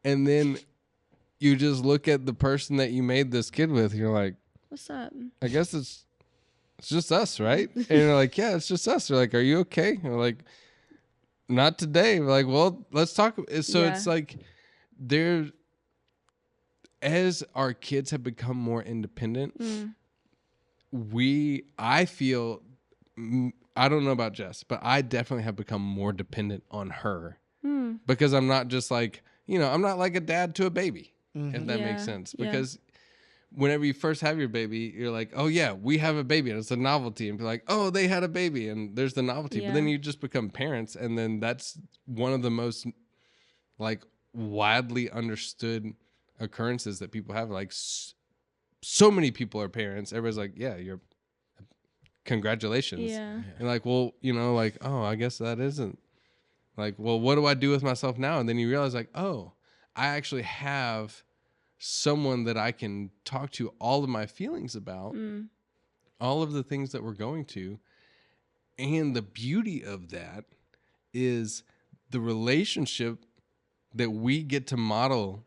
And then you just look at the person that you made this kid with, and you're like, What's up? I guess it's just us, right? And you're like, yeah, it's just us. They're like, are you okay? And we're like, not today. We're like, well, let's talk. So it's as our kids have become more independent, I feel, I don't know about Jess, but I definitely have become more dependent on her because I'm not just I'm not like a dad to a baby, if that makes sense. Because whenever you first have your baby, you're like, oh yeah, we have a baby, and it's a novelty, and be like, oh, they had a baby, and there's the novelty. But then you just become parents, and then that's one of the most widely understood occurrences that people have. So many people are parents. Everybody's like, yeah, you're congratulations. Yeah. And well, oh, I guess that isn't well, what do I do with myself now? And then you realize oh, I actually have someone that I can talk to all of my feelings about, all of the things that we're going to. And the beauty of that is the relationship that we get to model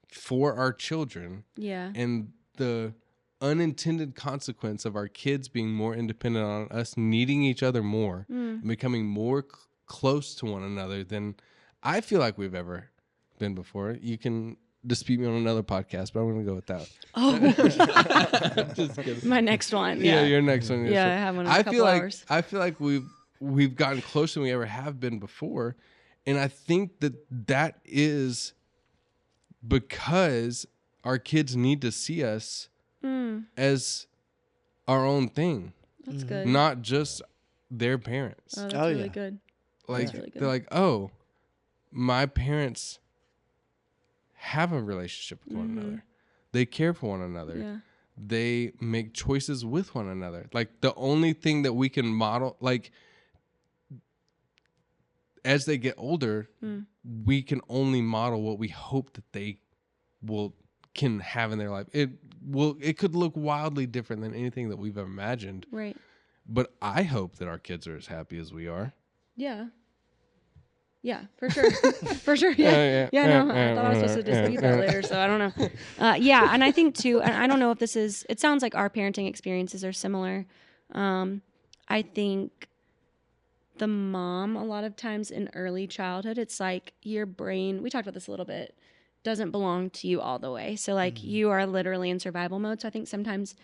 for our children. Yeah. And the unintended consequence of our kids being more independent on us, needing each other more, and becoming more close to one another than I feel like we've ever been before. You can dispute me on another podcast, but I'm going to go with that. Oh, Just kidding. my next one. Yeah, Yeah. your next one. Yeah, I have one in a couple hours. I feel like we've gotten closer than we ever have been before, and I think that is because our kids need to see us as our own thing. That's good. Not just their parents. Oh, that's really good. Like really good. they're like, oh, my parents have a relationship with one another. They care for one another. Yeah. They make choices with one another. Like the only thing that we can model, like as they get older, we can only model what we hope that they can have in their life. It could look wildly different than anything that we've ever imagined. Right. But I hope that our kids are as happy as we are. Yeah. Yeah, for sure. For sure. Yeah. No, I thought I was supposed to dispute that later, so I don't know. Yeah, and I think too, and I don't know if it sounds like our parenting experiences are similar. I think the mom, a lot of times in early childhood, it's like your brain, we talked about this a little bit, doesn't belong to you all the way. So like you are literally in survival mode. So I think sometimes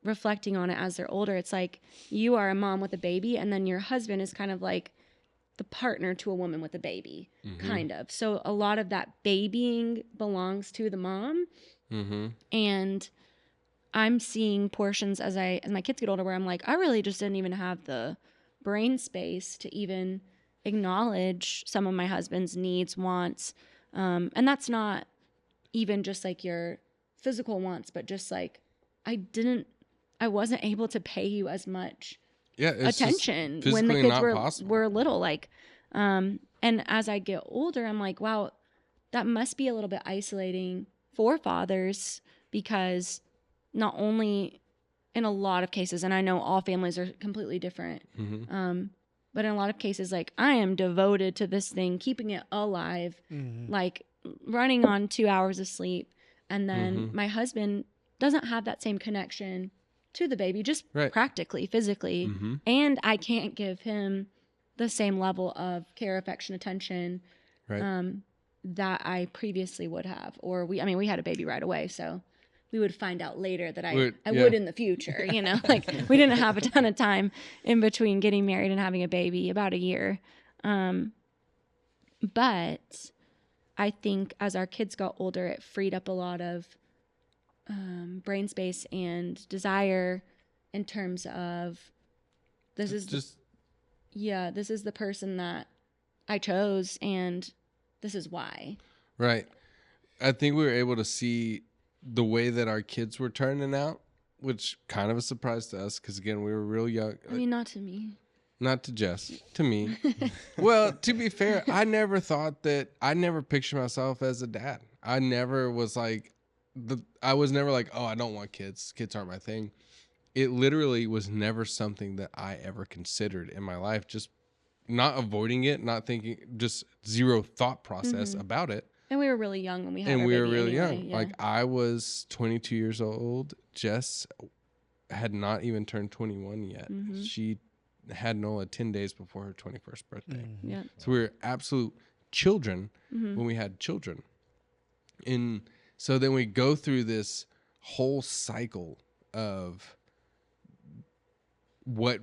reflecting on it as they're older, it's like you are a mom with a baby, and then your husband is kind of like the partner to a woman with a baby, kind of. So a lot of that babying belongs to the mom. And I'm seeing portions as my kids get older where I'm like, I really just didn't even have the brain space to even acknowledge some of my husband's needs, wants. And that's not even just like your physical wants, but just like, I wasn't able to pay you as much attention when the kids were little. Like, and as I get older, I'm like, wow, that must be a little bit isolating for fathers, because not only in a lot of cases, and I know all families are completely different, but in a lot of cases, like I am devoted to this thing, keeping it alive, like running on 2 hours of sleep. And then my husband doesn't have that same connection to the baby, just practically, physically. And I can't give him the same level of care, affection, attention that I previously would have. Or we had a baby right away, so we would find out later that I would in the future, you know, like we didn't have a ton of time in between getting married and having a baby, about a year. But I think as our kids got older, it freed up a lot of brain space and desire in terms of this is the person that I chose, and this is why. Right. I think we were able to see the way that our kids were turning out, which kind of a surprise to us, because again, we were real young. I mean, not to me. Not to Jess, to me. Well, to be fair, I never pictured myself as a dad. I never was like, I was never like, oh, I don't want kids. Kids aren't my thing. It literally was never something that I ever considered in my life. Just not avoiding it, not thinking, just zero thought process about it. And we were really young when we had our baby. And we were really anyway, young. yeah. Like I was 22 years old. Jess had not even turned 21 yet. She had Nola 10 days before her 21st birthday. Yeah. So we were absolute children when we had children. And so then we go through this whole cycle of what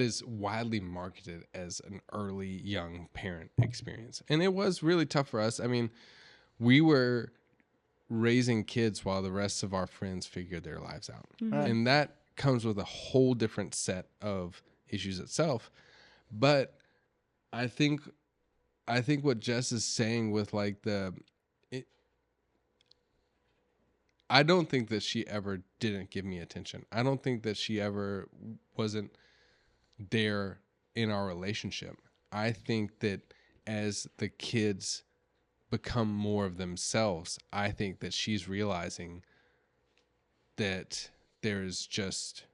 is widely marketed as an early young parent experience. And it was really tough for us. I mean, we were raising kids while the rest of our friends figured their lives out. And that comes with a whole different set of issues itself. But I think what Jess is saying with like I don't think that she ever didn't give me attention. I don't think that she ever wasn't there in our relationship. I think that as the kids become more of themselves, I think that she's realizing that there is just,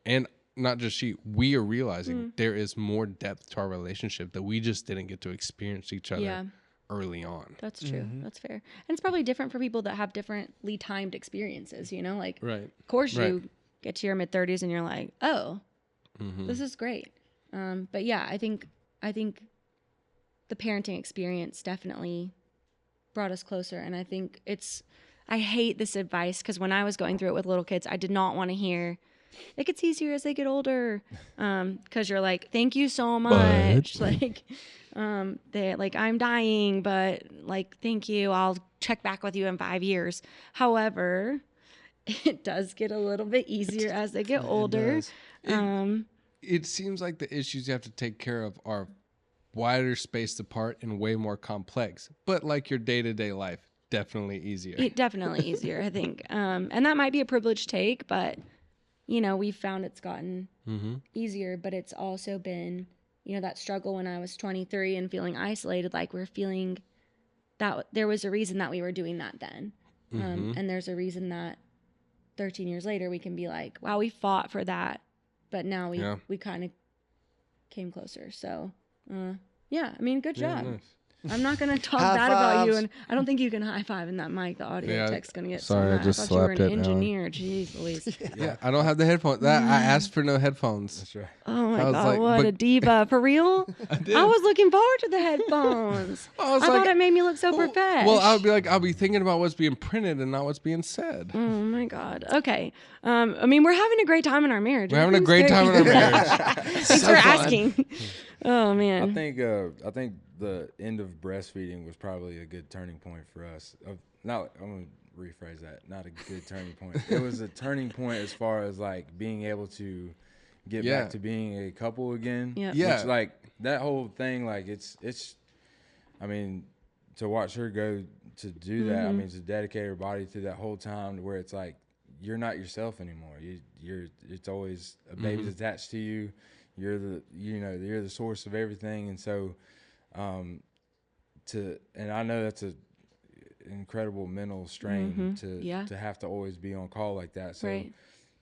and not just we are realizing there is more depth to our relationship that we just didn't get to experience each other early on. That's true. That's fair. And it's probably different for people that have differently timed experiences, you know, like, of course you get to your mid 30s and you're like, oh, this is great. But yeah, I think the parenting experience definitely brought us closer. And I think I hate this advice because when I was going through it with little kids, I did not want to hear it gets easier as they get older. Cause you're like, thank you so much. Like, they like, I'm dying, but like, thank you. I'll check back with you in 5 years. However, it does get a little bit easier as they get older. It seems like the issues you have to take care of are wider spaced apart and way more complex, but like your day-to-day life, definitely easier. Definitely easier, I think. And that might be a privileged take, but you know, we've found it's gotten easier, but it's also been, you know, that struggle when I was 23 and feeling isolated, like we're feeling that there was a reason that we were doing that then. And there's a reason that 13 years later we can be like, wow, we fought for that, but now we kind of came closer. So, yeah, I mean, good job. Nice. I'm not going to talk bad about you, and I don't think you can high five in that mic. The audio tech's going to get sorry, so I mad. just I thought you were slapped an it, engineer. Jeez Louise. Yeah, I don't have the headphones. I asked for no headphones. That's right. Oh my was God, like, what but- a diva. For real? did. I was looking forward to the headphones. I was I like- thought it made me look so profesh. Well, I'll be thinking about what's being printed and not what's being said. Oh my God. Okay. I mean, we're having a great time in our marriage. We're having a great time in our marriage. Thanks for asking. Oh man. I think the end of breastfeeding was probably a good turning point for us. I'm gonna rephrase that. Not a good turning point. It was a turning point as far as like being able to get back to being a couple again. Yeah. Which, like, that whole thing, like it's. I mean, to watch her go to do that. I mean, to dedicate her body to that whole time, to where it's like you're not yourself anymore. It's always a baby's attached to you. You're the source of everything, and so, and I know that's a incredible mental strain to have to always be on call like that. So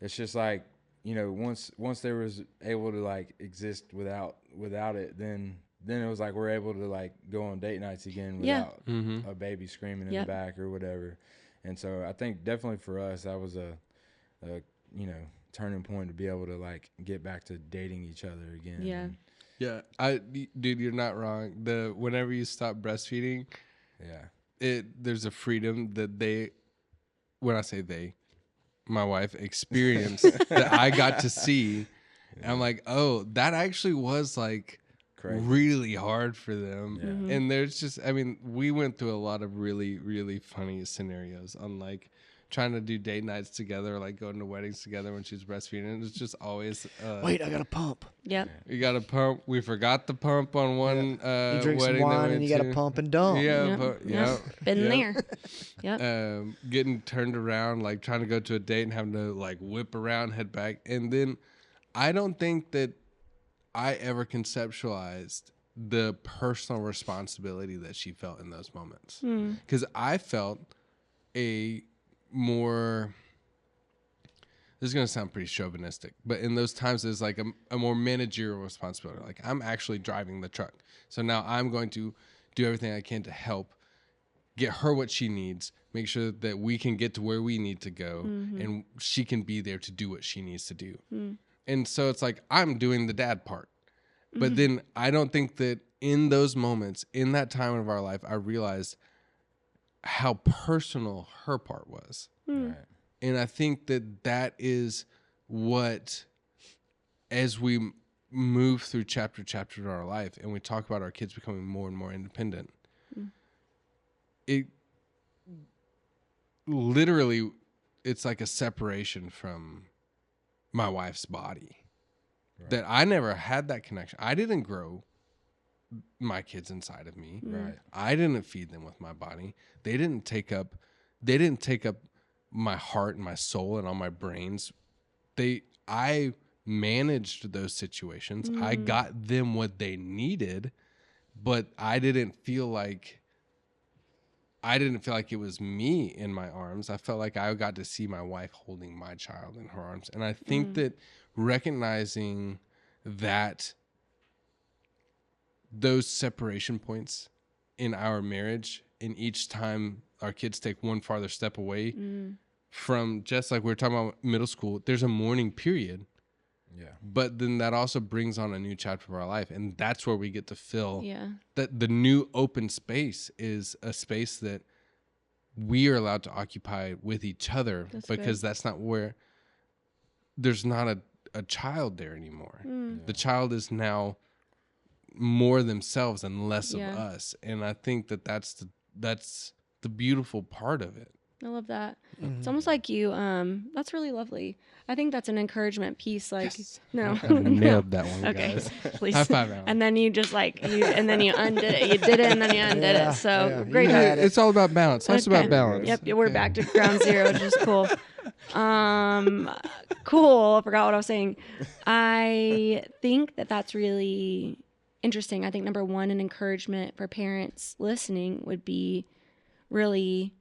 it's just like, you know, once there was able to like exist without it, then it was like we're able to like go on date nights again without a baby screaming in the back or whatever. And so I think definitely for us that was a you know, turning point to be able to like get back to dating each other again. Yeah. Yeah, dude, you're not wrong. Whenever you stop breastfeeding, there's a freedom that when I say my wife experienced that I got to see. And I'm like, oh, that actually was like crazy. Really hard for them. Yeah. And there's just, I mean, we went through a lot of really, really funny scenarios on like trying to do date nights together, like going to weddings together when she's breastfeeding. It's just always wait, I got a pump. Yep. You got to pump. We forgot the pump on one You drink wedding some that wine we and you went got to to. pump and dump. Been there. Yep. Getting turned around, like trying to go to a date and having to like whip around, head back. And then I don't think that I ever conceptualized the personal responsibility that she felt in those moments. Because I felt a more, this is going to sound pretty chauvinistic, but in those times there's like a more managerial responsibility. Like I'm actually driving the truck. So now I'm going to do everything I can to help get her what she needs, make sure that we can get to where we need to go, and she can be there to do what she needs to do. And so it's like I'm doing the dad part. But then I don't think that in those moments, in that time of our life, I realized how personal her part was. Right. And I think that is what, as we move through chapter in our life and we talk about our kids becoming more and more independent, it literally, it's like a separation from my wife's body. Right. That I never had that connection. I didn't grow my kids inside of me. Right. I didn't feed them with my body. They didn't take up my heart and my soul and all my brains. I managed those situations. I got them what they needed, but I didn't feel like I didn't feel like it was me in my arms. I felt like I got to see my wife holding my child in her arms. And I think that recognizing that those separation points in our marriage, and each time our kids take one farther step away from, just like we were talking about middle school, there's a mourning period. Yeah. But then that also brings on a new chapter of our life. And that's where we get to feel that the new open space is a space that we are allowed to occupy with each other, because that's not where there's not a child there anymore. The child is now more themselves and less of us. And I think that that's the beautiful part of it. I love that. It's almost like you, that's really lovely. I think that's an encouragement piece. Like, no. Nailed that one, Okay, guys. please. High five, Alan. And then you just and then you undid it. You did it and then you undid it. So great. It's all about balance. Life's about balance. Yep, we're back to ground zero, which is cool. Cool. I forgot what I was saying. I think that that's really interesting. I think number one, an encouragement for parents listening would be really,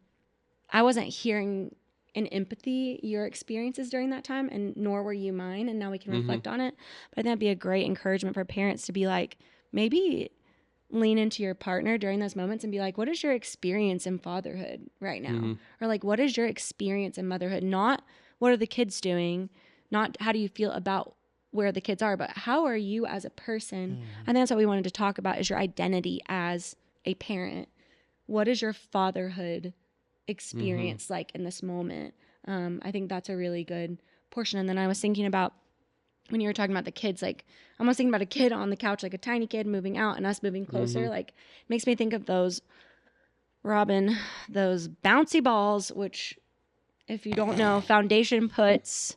I wasn't hearing in empathy your experiences during that time, and nor were you mine, and now we can reflect on it. But I think that'd be a great encouragement for parents to be like, maybe lean into your partner during those moments and be like, what is your experience in fatherhood right now? Or like, what is your experience in motherhood? Not what are the kids doing, not how do you feel about where the kids are, but how are you as a person? I think that's what we wanted to talk about, is your identity as a parent. What is your fatherhood experience like in this moment? I think that's a really good portion. And then I was thinking about, when you were talking about the kids, like I was thinking about a kid on the couch, like a tiny kid moving out and us moving closer. Like, makes me think of those, Robin, those bouncy balls, which, if you don't know, Foundation puts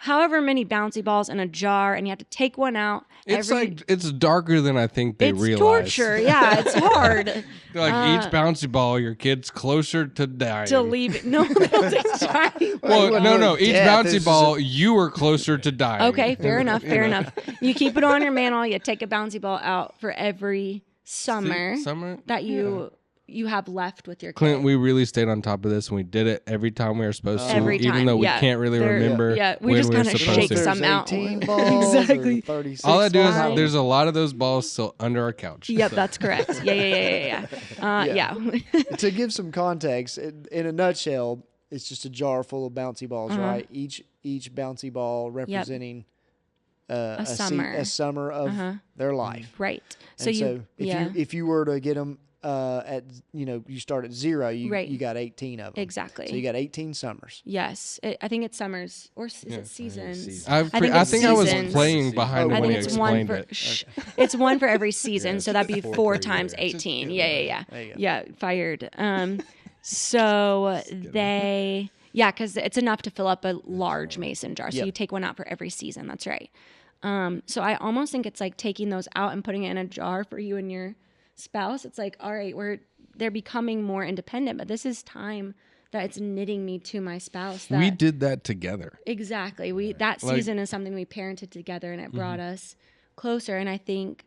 however many bouncy balls in a jar, and you have to take one out. It's darker than I think they realize. It's torture. Yeah, it's hard. Like each bouncy ball, your kid's closer to dying. To leave it. No, it's dying. Well, no. Each bouncy ball, you are closer to dying. Okay, fair enough. You keep it on your mantle. You take a bouncy ball out for every summer that you have left with your kid. Clint, we really stayed on top of this, and we did it every time we were supposed to. Every time, even though we can't really remember. We just kind of shake some out. 18 balls, exactly. 36 all I do is there's a lot of those balls still under our couch. Yep, that's correct. Yeah. To give some context, in a nutshell, it's just a jar full of bouncy balls, right? Each bouncy ball representing a summer of their life. Right. So if you were to get them you start at 0, you got 18 of them. Exactly. So you got 18 summers. Yes. I think it's summers, or is it seasons? I think I was playing behind him when he explained it. It's one for every season, so that'd be 4 times 18. Yeah, fired. So because it's enough to fill up a large mason jar. So you take one out for every season. That's right. So I almost think it's like taking those out and putting it in a jar for you and your spouse. It's like, all right, they're becoming more independent, but this is time that it's knitting me to my spouse. We did that together. Exactly. That season is something we parented together, and it brought us closer. And I think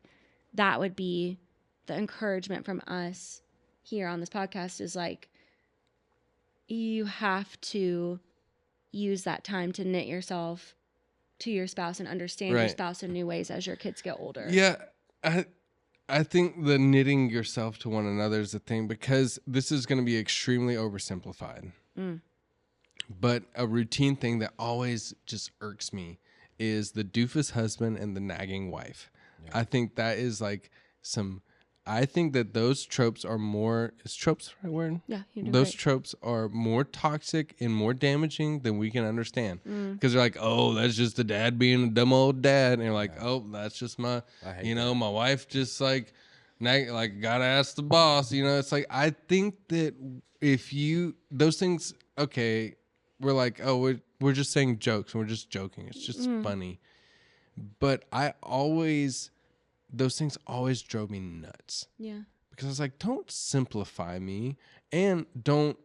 that would be the encouragement from us here on this podcast, is like, you have to use that time to knit yourself to your spouse and understand your spouse in new ways as your kids get older. Yeah. I think the knitting yourself to one another is the thing, because this is going to be extremely oversimplified. But a routine thing that always just irks me is the doofus husband and the nagging wife. Yeah. I think that is like I think that those tropes are more, is tropes the right word? Yeah. Those tropes are more toxic and more damaging than we can understand. Because they're like, oh, that's just the dad being a dumb old dad. And you're like, oh, that's just my wife just like gotta ask the boss. It's like, I think that those things, okay, we're like, oh, we're just saying jokes and we're just joking. It's just funny. But those things always drove me nuts. Yeah. Because I was like, don't simplify me, and don't,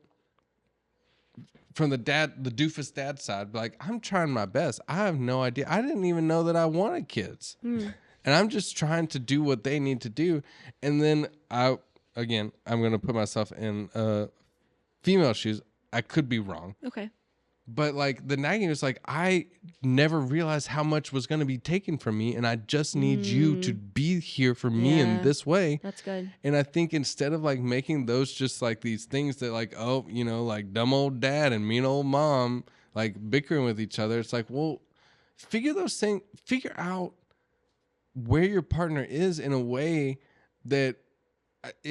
from the doofus dad side, be like, I'm trying my best. I have no idea. I didn't even know that I wanted kids. And I'm just trying to do what they need to do. And then again, I'm going to put myself in female shoes. I could be wrong. Okay. But like the nagging is like, I never realized how much was going to be taken from me. And I just need you to be here for me in this way. That's good. And I think instead of like making those just like these things that like, oh, you know, like dumb old dad and mean old mom, like bickering with each other. It's like, well, figure out where your partner is in a way that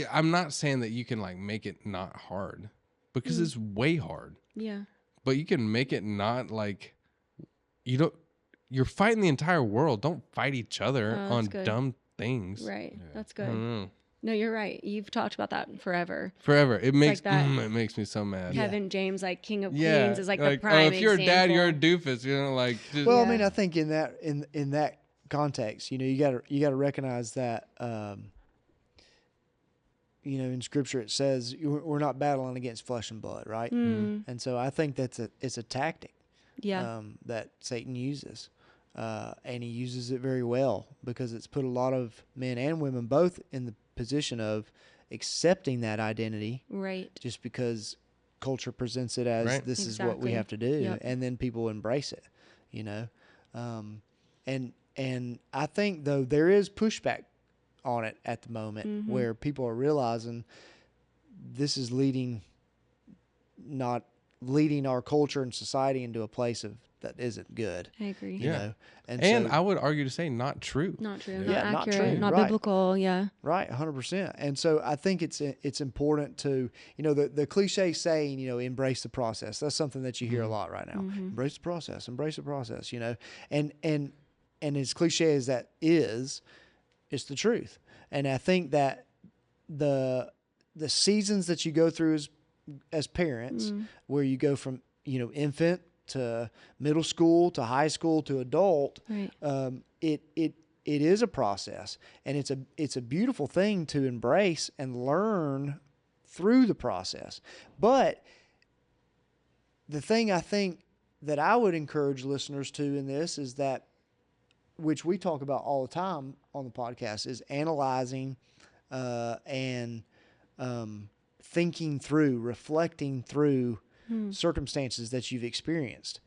I'm not saying that you can like make it not hard, because it's way hard. Yeah. But you can make it not like you're fighting the entire world. Don't fight each other on dumb things. Right. Yeah. That's good. No, you're right. You've talked about that forever. Forever. It makes like it makes me so mad. Kevin James, like King of Queens, is like the prime if you're example. a dad, you're a doofus. You know, like. Just, Well, I mean, I think in that context, you know, you got to recognize that. You know, in Scripture it says we're not battling against flesh and blood, right? And so I think it's a tactic, that Satan uses, and he uses it very well, because it's put a lot of men and women both in the position of accepting that identity, right? Just because culture presents it as this is what we have to do, and then people embrace it, you know, and I think though there is pushback on it at the moment, where people are realizing this is not leading our culture and society into a place that isn't good. I agree. You know? And so, I would argue to say not true. Not true. Yeah, not accurate. not true. Not biblical. Yeah. Right. 100%. And so I think it's important to, you know, the cliche saying, you know, embrace the process. That's something that you hear a lot right now. Embrace the process, you know, and as cliche as that is, it's the truth. And I think that the seasons that you go through as parents, where you go from, you know, infant to middle school to high school to adult, it is a process, and it's a beautiful thing to embrace and learn through the process. But the thing I think that I would encourage listeners to in this is that, which we talk about all the time on the podcast, is analyzing and thinking through, reflecting through circumstances that you've experienced.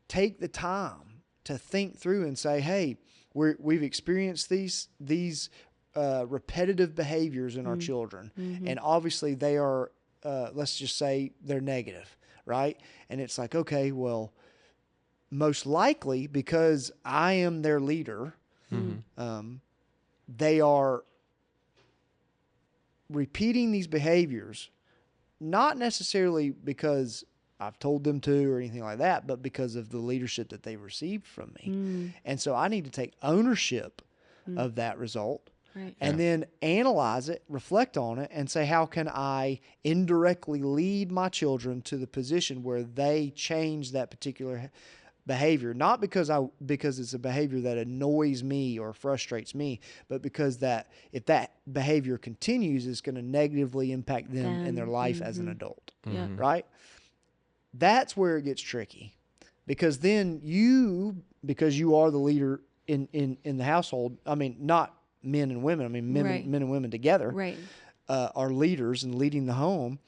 Take the time to think through and say, hey, we've experienced these repetitive behaviors in our children, and obviously they are, let's just say they're negative, right? And it's like, okay, well, most likely, because I am their leader, they are repeating these behaviors, not necessarily because I've told them to or anything like that, but because of the leadership that they received from me. And so I need to take ownership of that result, and then analyze it, reflect on it, and say, how can I indirectly lead my children to the position where they change that particular behavior, not because it's a behavior that annoys me or frustrates me, but because that if that behavior continues, it's going to negatively impact them in their life as an adult. Right? That's where it gets tricky, because then because you are the leader in the household. I mean, not men and women. I mean, men and women together are leaders and leading the home.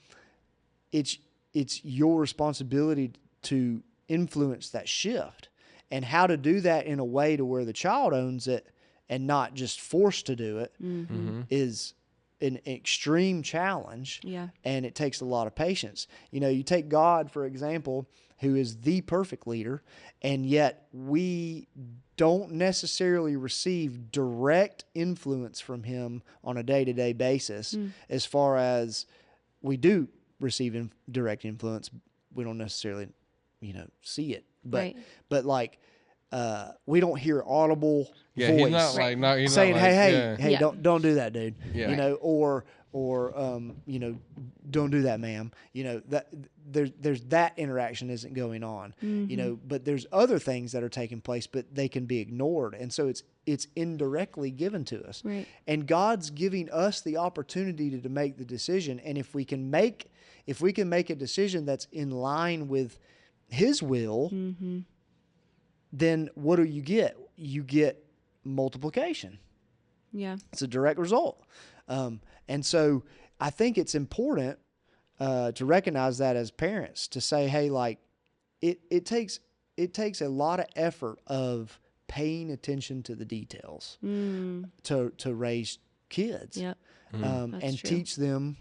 It's your responsibility to influence that shift, and how to do that in a way to where the child owns it and not just forced to do it is an extreme challenge. And it takes a lot of patience. You know, you take God, for example, who is the perfect leader, and yet we don't necessarily receive direct influence from him on a day-to-day basis. As far as we do receive direct influence, we don't necessarily, you know, see it, but like we don't hear audible voice he's not like he's saying, not like, hey, don't do that, dude. You know, or you know, don't do that, ma'am. You know, that there's that interaction isn't going on. You know, but there's other things that are taking place, but they can be ignored, and so it's indirectly given to us. And God's giving us the opportunity to make the decision, and if we can make a decision that's in line with his will, then what do? You get multiplication. Yeah. It's a direct result. And so I think it's important to recognize that as parents, to say, hey, like it takes a lot of effort of paying attention to the details to raise kids. Yep. And true. teach them,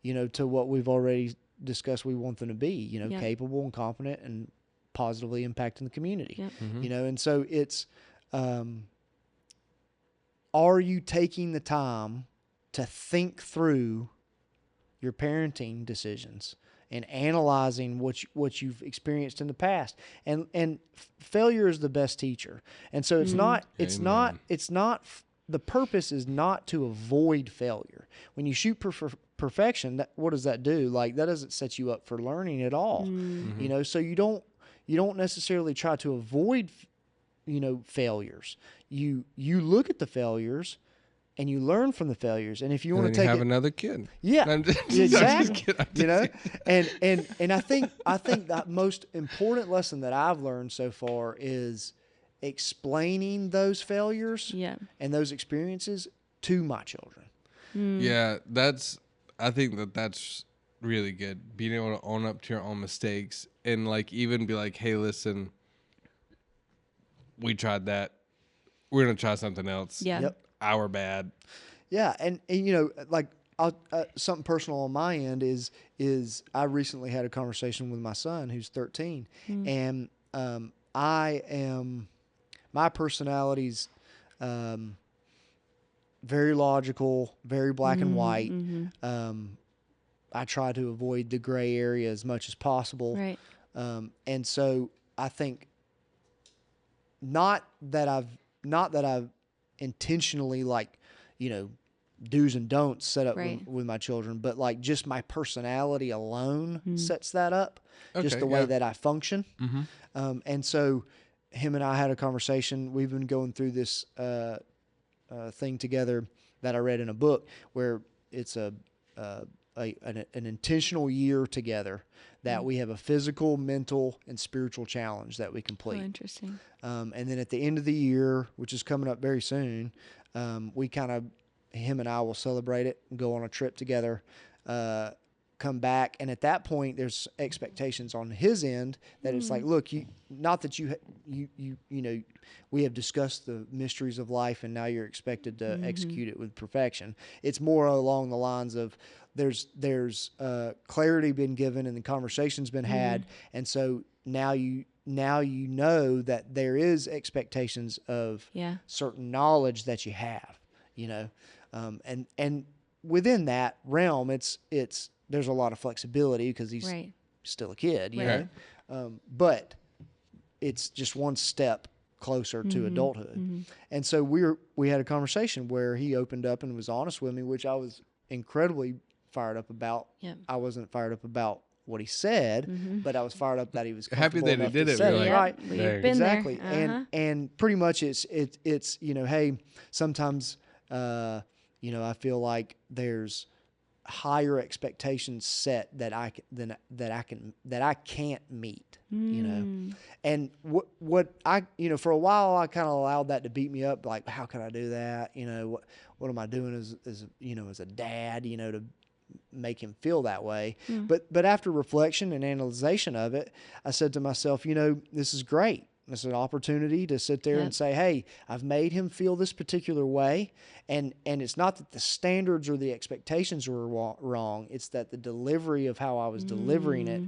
to what we've already discussed we want them to be, Yep. capable and competent and positively impacting the community. Yep. And so it's, are you taking the time to think through your parenting decisions and analyzing what you've experienced in the past? And failure is the best teacher. And so it's not the purpose is not to avoid failure. When you shoot for perfection, what does that do? Like, that doesn't set you up for learning at all. So you don't necessarily try to avoid failures. You look at the failures and you learn from the failures. And if you want to take have another kid. Yeah. I'm just Exactly. kidding. And I think the most important lesson that I've learned so far is explaining those failures and those experiences to my children. Yeah, I think that's really good. Being able to own up to your own mistakes and like even be like, hey, listen, we tried that. We're going to try something else. Yeah. Yep. Our bad. Yeah. And like something personal on my end is I recently had a conversation with my son who's 13 and my personality's very logical, very black and white. I try to avoid the gray area as much as possible. Right. And so I think not that I've intentionally do's and don'ts set up with my children, but like just my personality alone sets that up, just the way that I function. And so him and I had a conversation. We've been going through this thing together that I read in a book where it's an intentional year together that we have a physical, mental, and spiritual challenge that we complete. Oh, interesting. And then at the end of the year, which is coming up very soon, him and I will celebrate it and go on a trip together, come back. And at that point, there's expectations on his end that it's like, look, we have discussed the mysteries of life and now you're expected to execute it with perfection. It's more along the lines of there's clarity been given and the conversation's been had. And so now you know that there is expectations of certain knowledge that you have, and within that realm, it's there's a lot of flexibility because he's still a kid, you know, but it's just one step closer to adulthood. And so we had a conversation where he opened up and was honest with me, which I was incredibly fired up about. I wasn't fired up about what he said, but I was fired up that he was happy that he did it. Right. We've been Exactly. there. And pretty much it's hey, sometimes I feel like there's higher expectations set that I can't meet, and what I for a while I kind of allowed that to beat me up, like, how can I do that? What am I doing as a dad, to make him feel that way? But after reflection and analyzation of it, I said to myself, this is great. It's an opportunity to sit there and say, hey, I've made him feel this particular way. And it's not that the standards or the expectations were wrong. It's that the delivery of how I was delivering it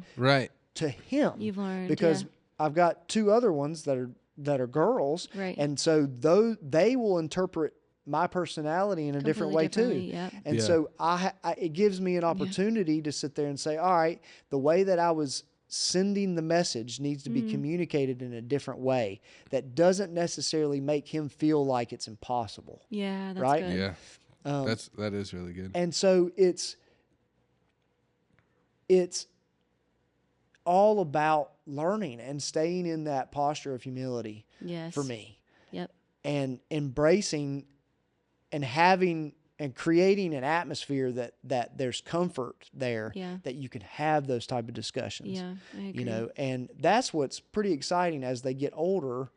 to him. You've learned. Because I've got two other ones that are girls. Right. And so they will interpret my personality in a different way too. And so it gives me an opportunity to sit there and say, all right, the way that I was sending the message needs to be communicated in a different way that doesn't necessarily make him feel like it's impossible. Yeah, that's right? good. Yeah. That is really good. And so it's all about learning and staying in that posture of humility for me. Yep. And embracing and having and creating an atmosphere that there's comfort there, that you can have those type of discussions. Yeah, I agree. And that's what's pretty exciting. As they get older,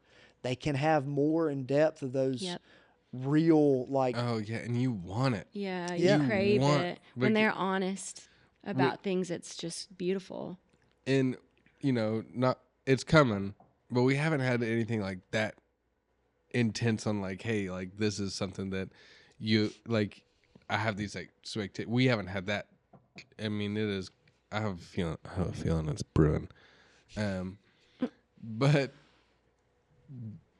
they can have more in depth of those real, like, Oh yeah, and you want it. Yeah, Yeah. you crave want- it. like, When they're honest about things, it's just beautiful. And not it's coming, but we haven't had anything like that intense on like, hey, like this is something that you like. I have these like we haven't had that. I mean, it is. I have a feeling it's brewing. But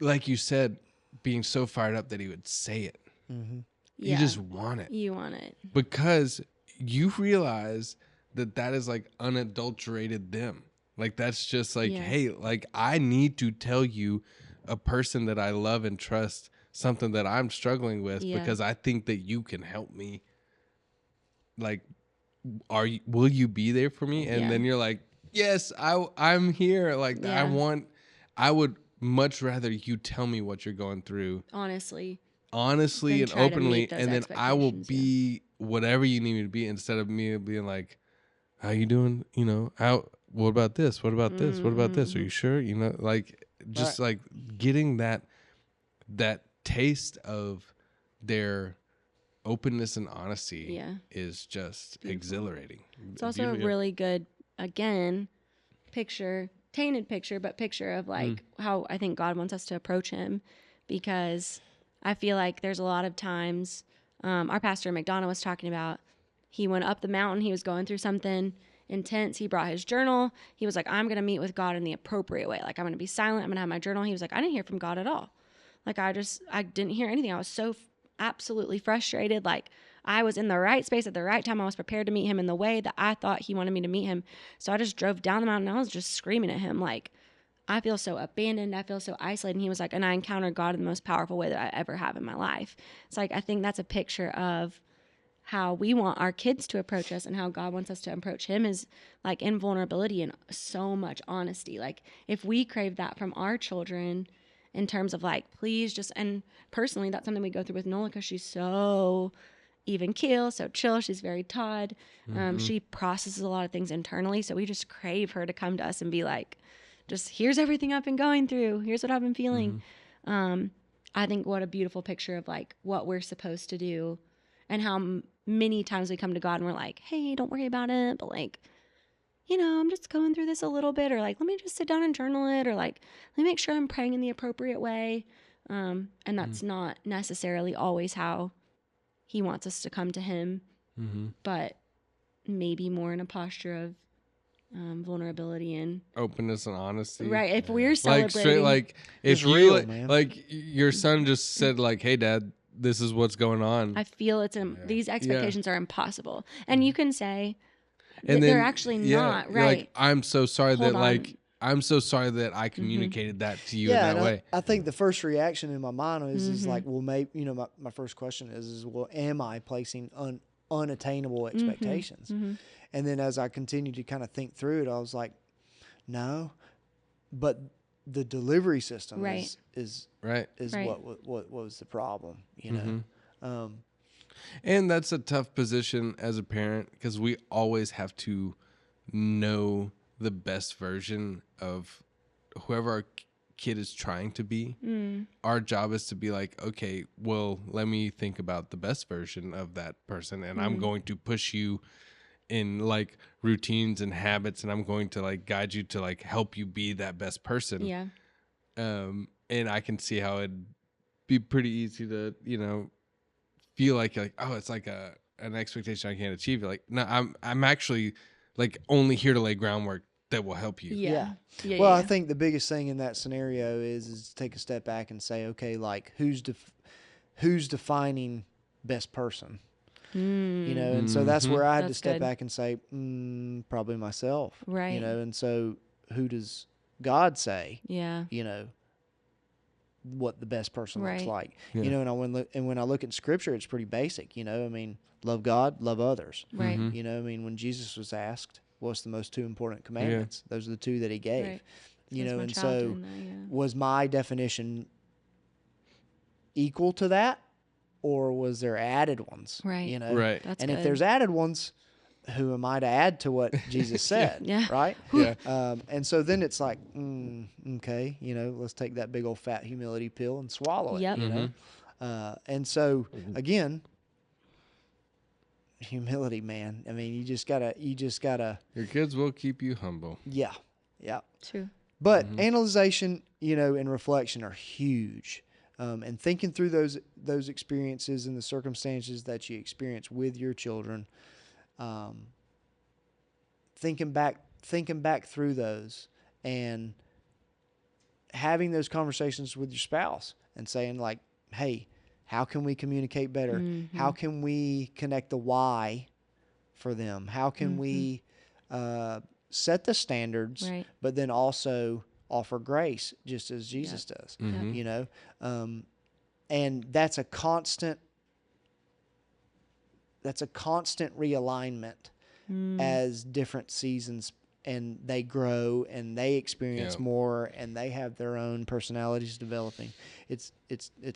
like you said, being so fired up that he would say it. mm-hmm. Yeah. You just want it You want it. because you realize that is like unadulterated them. Like that's just like, Yeah. hey, like I need to tell you, a person that I love and trust, something that I'm struggling with Yeah. because I think that you can help me. Like, will you be there for me? And Yeah. then you're like, yes, I'm here. Like Yeah. I would much rather you tell me what you're going through Honestly. honestly Then and try to openly, meet those and then I will expectations, be whatever you need me to be, instead of me being like, how you doing? What about this? What about this? What about this? Are you sure? Like just like getting that taste of their openness and honesty is just exhilarating. It's also a really good, again, tainted picture of like how I think God wants us to approach him, because I feel like there's a lot of times, our pastor McDonough was talking about, he went up the mountain, he was going through something intense, he brought his journal, he was like, I'm going to meet with God in the appropriate way, like I'm going to be silent, I'm going to have my journal. He was like, I didn't hear from God at all. Like I didn't hear anything. I was so absolutely frustrated. Like I was in the right space at the right time. I was prepared to meet him in the way that I thought he wanted me to meet him. So I just drove down the mountain and I was just screaming at him like, I feel so abandoned. I feel so isolated. And he was like, and I encountered God in the most powerful way that I ever have in my life. It's like, I think that's a picture of how we want our kids to approach us, and how God wants us to approach him is like in vulnerability and so much honesty. Like if we crave that from our children, in terms of like, please just, and personally, that's something we go through with Nola because she's so even keel, so chill. She's very Todd. She processes a lot of things internally. So we just crave her to come to us and be like, just here's everything I've been going through. Here's what I've been feeling. I think what a beautiful picture of like what we're supposed to do, and how many times we come to God and we're like, hey, don't worry about it. But like, I'm just going through this a little bit, or like, let me just sit down and journal it, or like, let me make sure I'm praying in the appropriate way. And that's not necessarily always how he wants us to come to him, but maybe more in a posture of vulnerability and openness and honesty. Right. If we're Like celebrating, straight, like if It's you real, man. like your son just said like, hey dad, this is what's going on. I feel these expectations are impossible. And you can say, and they're then, actually yeah, not you're right. like, I'm so sorry Hold that on. like I'm so sorry that I communicated that to you in Yeah, that and way. I think the first reaction in my mind is like, well, maybe my first question is well, am I placing unattainable expectations? And then as I continued to kind of think through it, I was like, no, but the delivery system Right. is Right. Right. what was the problem, you know? And that's a tough position as a parent, because we always have to know the best version of whoever our kid is trying to be. Our job is to be like, okay, well, let me think about the best version of that person, and I'm going to push you in like routines and habits, and I'm going to like guide you to like help you be that best person. Yeah. And I can see how it'd be pretty easy to, feel like oh, it's like an expectation I can't achieve. You're like, no, I'm actually like only here to lay groundwork that will help you. Yeah. Well, I think the biggest thing in that scenario is to take a step back and say, okay, like who's defining best person? And so that's where I had to That's step good. back and say, probably myself. Right. And so who does God say? Yeah. What the best person looks Right. like. Yeah. And when I look at Scripture, it's pretty basic. I mean, love God, love others. Right. I mean, when Jesus was asked, what's the most two important commandments? Those are the two that he gave. Right. And my child so doing that, was my definition equal to that, or was there added ones? Right. Right. That's And good. if there's added ones, who am I to add to what Jesus said? Yeah. Right? Yeah. And so then it's like, okay, let's take that big old fat humility pill and swallow it. Yep. And so again, humility, man. I mean, you just gotta. Your kids will keep you humble. Yeah. True. But analyzation, and reflection are huge. And thinking through those experiences and the circumstances that you experience with your children, thinking back through those, and having those conversations with your spouse and saying like, hey, how can we communicate better? How can we connect the why for them? How can we set the standards, Right. but then also offer grace just as Jesus does, and that's a constant realignment as different seasons and they grow and they experience more and they have their own personalities developing. It's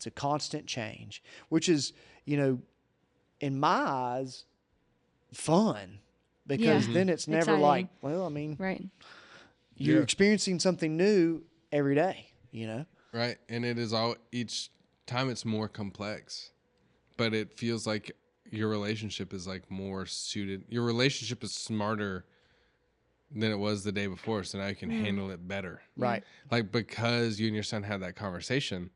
a constant change, which is, in my eyes, fun, because then it's never Exciting. like, well, I mean, Right. you're experiencing something new every day, Right. And it is each time it's more complex, but it feels like your relationship is like more suited. Your relationship is smarter than it was the day before. So now you can handle it better. Right. Like, because you and your son had that conversation,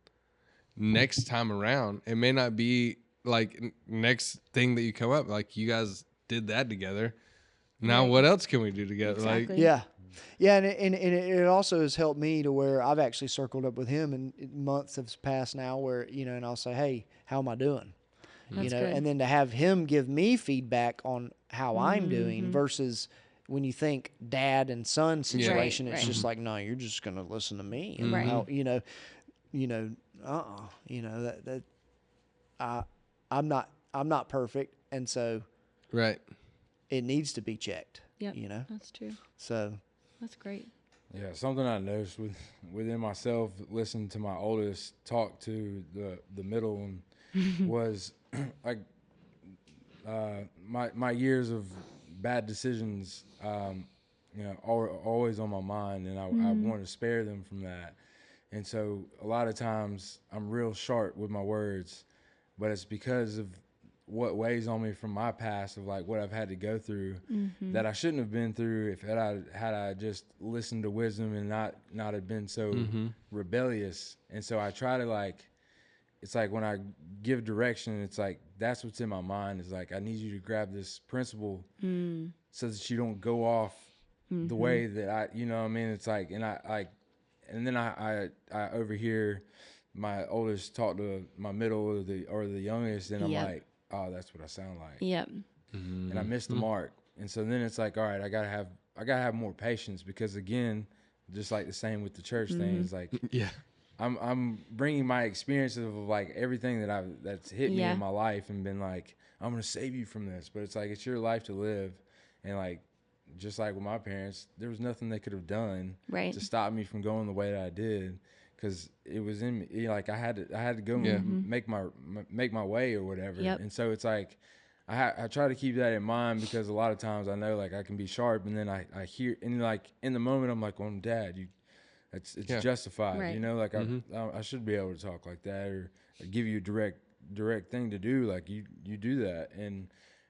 next time around, it may not be like next thing that you come up, like you guys did that together. Now, what else can we do together? Exactly. Like, yeah, and it also has helped me to where I've actually circled up with him, and months have passed now where, and I'll say, hey, how am I doing? That's good. And then to have him give me feedback on how I'm doing versus when you think dad and son situation, it's just like, no, you're just going to listen to me. And how, I'm not perfect. And so right. it needs to be checked, Yep. That's true. So That's great. Yeah, something I noticed within myself, listening to my oldest talk to the middle one, was like my years of bad decisions, always on my mind, and I want to spare them from that. And so a lot of times I'm real sharp with my words, but it's because of what weighs on me from my past of like what I've had to go through that I shouldn't have been through if I just listened to wisdom and not have been so rebellious. And so I try to it's like when I give direction, it's like that's what's in my mind is like I need you to grab this principle so that you don't go off the way that it's like, and then I overhear my oldest talk to my middle or the youngest, and I'm like, oh, that's what I sound like. Yep. And I missed the mark. And so then it's like, all right, I gotta have more patience, because again, just like the same with the church thing, it's like, I'm bringing my experiences of like everything that's hit me in my life and been like, I'm gonna save you from this, but it's like it's your life to live, and like just like with my parents, there was nothing they could have done to stop me from going the way that I did. Because it was in me, like I had to go make my way or whatever. And so it's like I try to keep that in mind, because a lot of times I know like I can be sharp, and then I hear, and like in the moment I'm like, well, Dad, it's justified, like I should be able to talk like that, or give you a direct thing to do, like you do that. And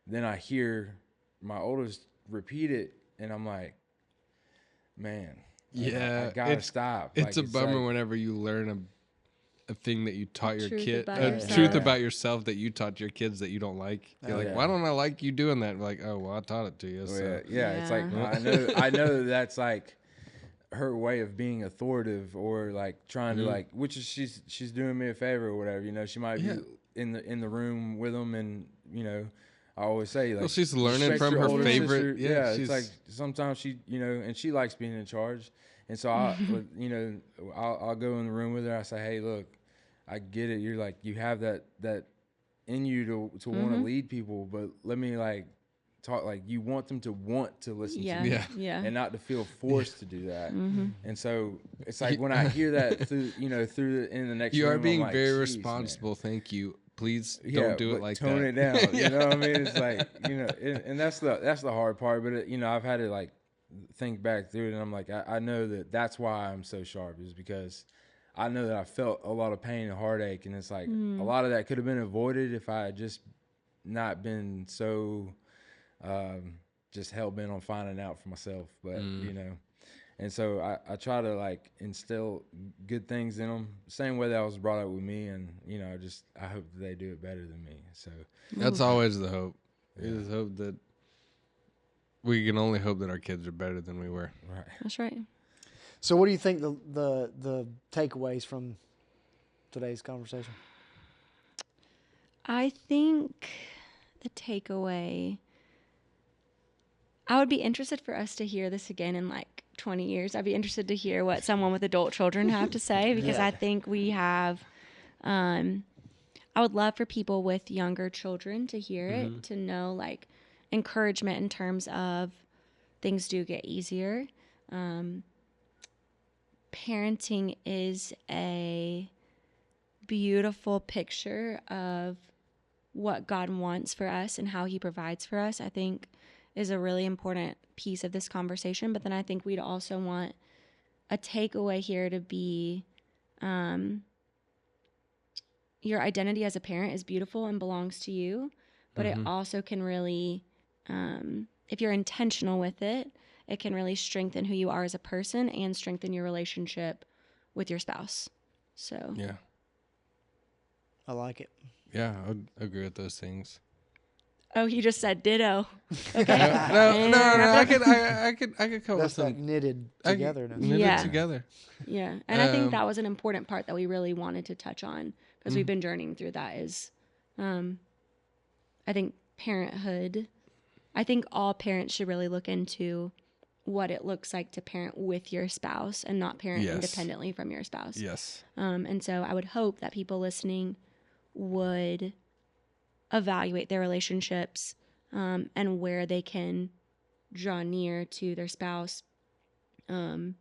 then I hear my oldest repeat it, and I'm like, man. I gotta stop. It's a bummer whenever you learn a thing that you taught your kid, yourself. truth about yourself that you taught your kids that you don't like. You're like, why don't I like you doing that? Like, oh, well, I taught it to you. So. It's like I know that's like her way of being authoritative, or like trying to like, which is she's doing me a favor or whatever. She might be in the room with them, and I always say, like, she's learning from her favorite. Sister. It's like sometimes she, and she likes being in charge. And so I'll go in the room with her. I say, hey, look, I get it. You're like, you have that in you to want to lead people, but let me like talk, like you want them to want to listen to me, and not to feel forced to do that. And so it's like when I hear that through in the next you room, are being like, very responsible. Man. Thank you. Please don't do it like that. Tone it down. You know what I mean? It's like, and that's the hard part. But I've had to like think back through it, and I'm like, I know that's why I'm so sharp, is because I know that I felt a lot of pain and heartache, and it's like a lot of that could have been avoided if I had just not been so just hell-bent on finding out for myself. But, you know, and so I try to, like, instill good things in them, same way that I was brought up with me, and, you know, I hope that they do it better than me. So That's always the hope. We just hope that we can only hope that our kids are better than we were. right. That's right. So, what do you think the takeaways from today's conversation? I think the takeaway, I would be interested for us to hear this again in like 20 years. I'd be interested to hear what someone with adult children have to say, because I think we have, I would love for people with younger children to hear it, to know like encouragement in terms of things do get easier. Parenting is a beautiful picture of what God wants for us and how he provides for us, I think is a really important piece of this conversation. But then I think we'd also want a takeaway here to be your identity as a parent is beautiful and belongs to you, but it also can really, if you're intentional with it, it can really strengthen who you are as a person and strengthen your relationship with your spouse. So Yeah. I like it. Yeah, I would agree with those things. Oh, he just said ditto. Okay. No. I could come up with That's that some knitted I could togetherness. knit Yeah. it together. Yeah. And I think that was an important part that we really wanted to touch on, because we've been journeying through that, is I think parenthood, I think all parents should really look into what it looks like to parent with your spouse and not parent Yes. independently from your spouse. Yes. And so I would hope that people listening would evaluate their relationships and where they can draw near to their spouse in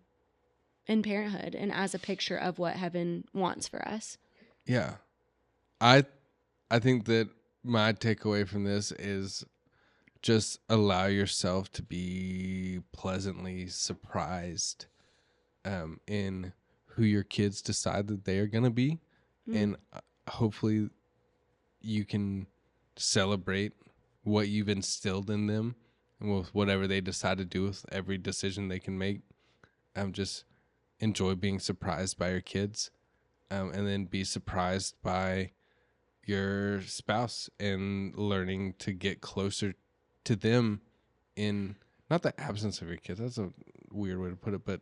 parenthood and as a picture of what heaven wants for us. Yeah. I think that my takeaway from this is just allow yourself to be pleasantly surprised in who your kids decide that they are going to be. And hopefully you can celebrate what you've instilled in them and with whatever they decide to do with every decision they can make. Just enjoy being surprised by your kids, and then be surprised by your spouse and learning to get closer to them in not the absence of your kids. That's a weird way to put it, but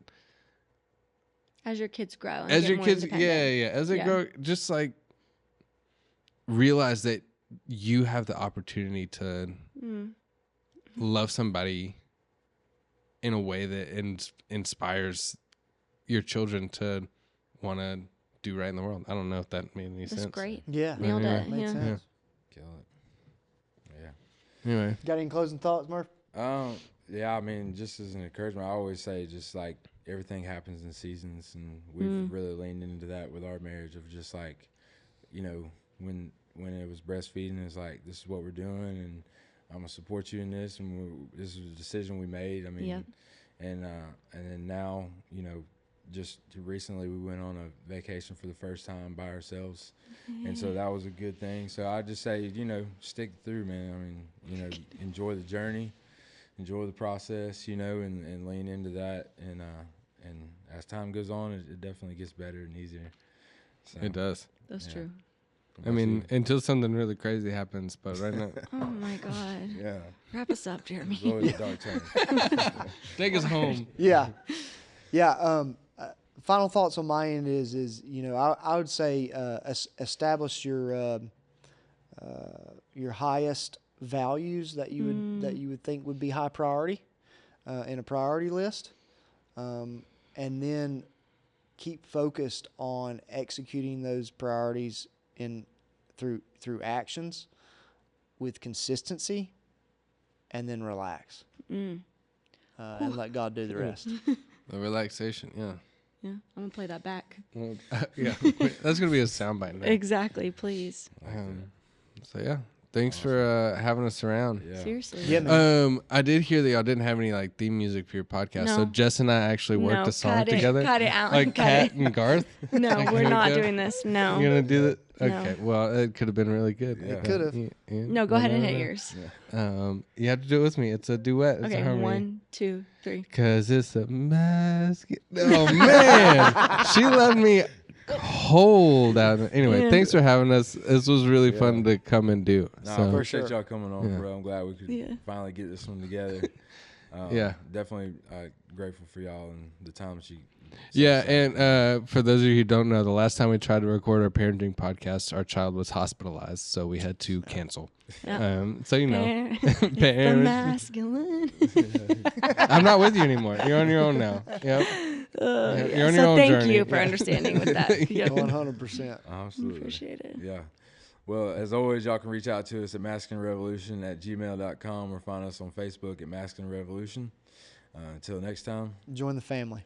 As your kids grow. And as get your more kids, independent. as they grow, just like realize that you have the opportunity to love somebody in a way that inspires your children to want to do right in the world. I don't know if that made any sense. That's great. Yeah. Nailed Anyway. it. Makes Yeah. sense. Kill it. Yeah. Anyway, Got any closing thoughts, Murph? Yeah, I mean, just as an encouragement, I always say just like everything happens in seasons, and we've really leaned into that with our marriage of just like, you know, when it was breastfeeding, it's like, this is what we're doing, and I'm gonna support you in this, and this is a decision we made. I mean, and then now, you know, just recently we went on a vacation for the first time by ourselves, and so that was a good thing. So I just say, you know, stick through, man. I mean, you know, enjoy the journey, enjoy the process, you know, and lean into that, and as time goes on, it definitely gets better and easier. So, it does. That's true. I mean, until something really crazy happens, but right now, Oh my God. yeah, Wrap us up, Jeremy. it's always a dark time. take us home. Yeah. Yeah. Final thoughts on my end is you know, I would say establish your highest values that you would think would be high priority in a priority list, and then keep focused on executing those priorities through actions with consistency, and then relax and let God do the rest. The relaxation, yeah. Yeah, I'm going to play that back. Yeah, that's gonna be a soundbite now. Exactly, please. So yeah, Thanks for having us around. Yeah. Seriously. Yeah, man. I did hear that y'all didn't have any like theme music for your podcast. So No. Jess and I actually worked a song cut it, together. Cut it, Alan. Like cut Kat it. and Garth. No, Like, we're here we not go. doing this. No. You're gonna do that? No. Okay. Well, it could have been really good. Yeah. It could have. No, go ahead and hit yours. You have to do it with me. It's a duet. It's Okay, a harmony. 1, 2, 3. Cause it's a mask. Oh man, she left me cold out. Anyway, Yeah. thanks for having us. This was really fun to come and do. No, I So appreciate y'all coming on, Yeah. bro. I'm glad we could finally get this one together. Yeah. Definitely grateful for y'all and the time that you. yeah, and for those of you who don't know, the last time we tried to record our parenting podcast, our child was hospitalized, so we had to cancel. Yeah. So you know, The parents. masculine. I'm not with you anymore. You're on your own now. Yep. You're on your So own thank journey. you for understanding with that. Yep. 100%. Absolutely. Appreciate it. Yeah. Well, as always, y'all can reach out to us at masculinerevolution@gmail.com or find us on Facebook at Masculine Revolution. Until next time. Join the family.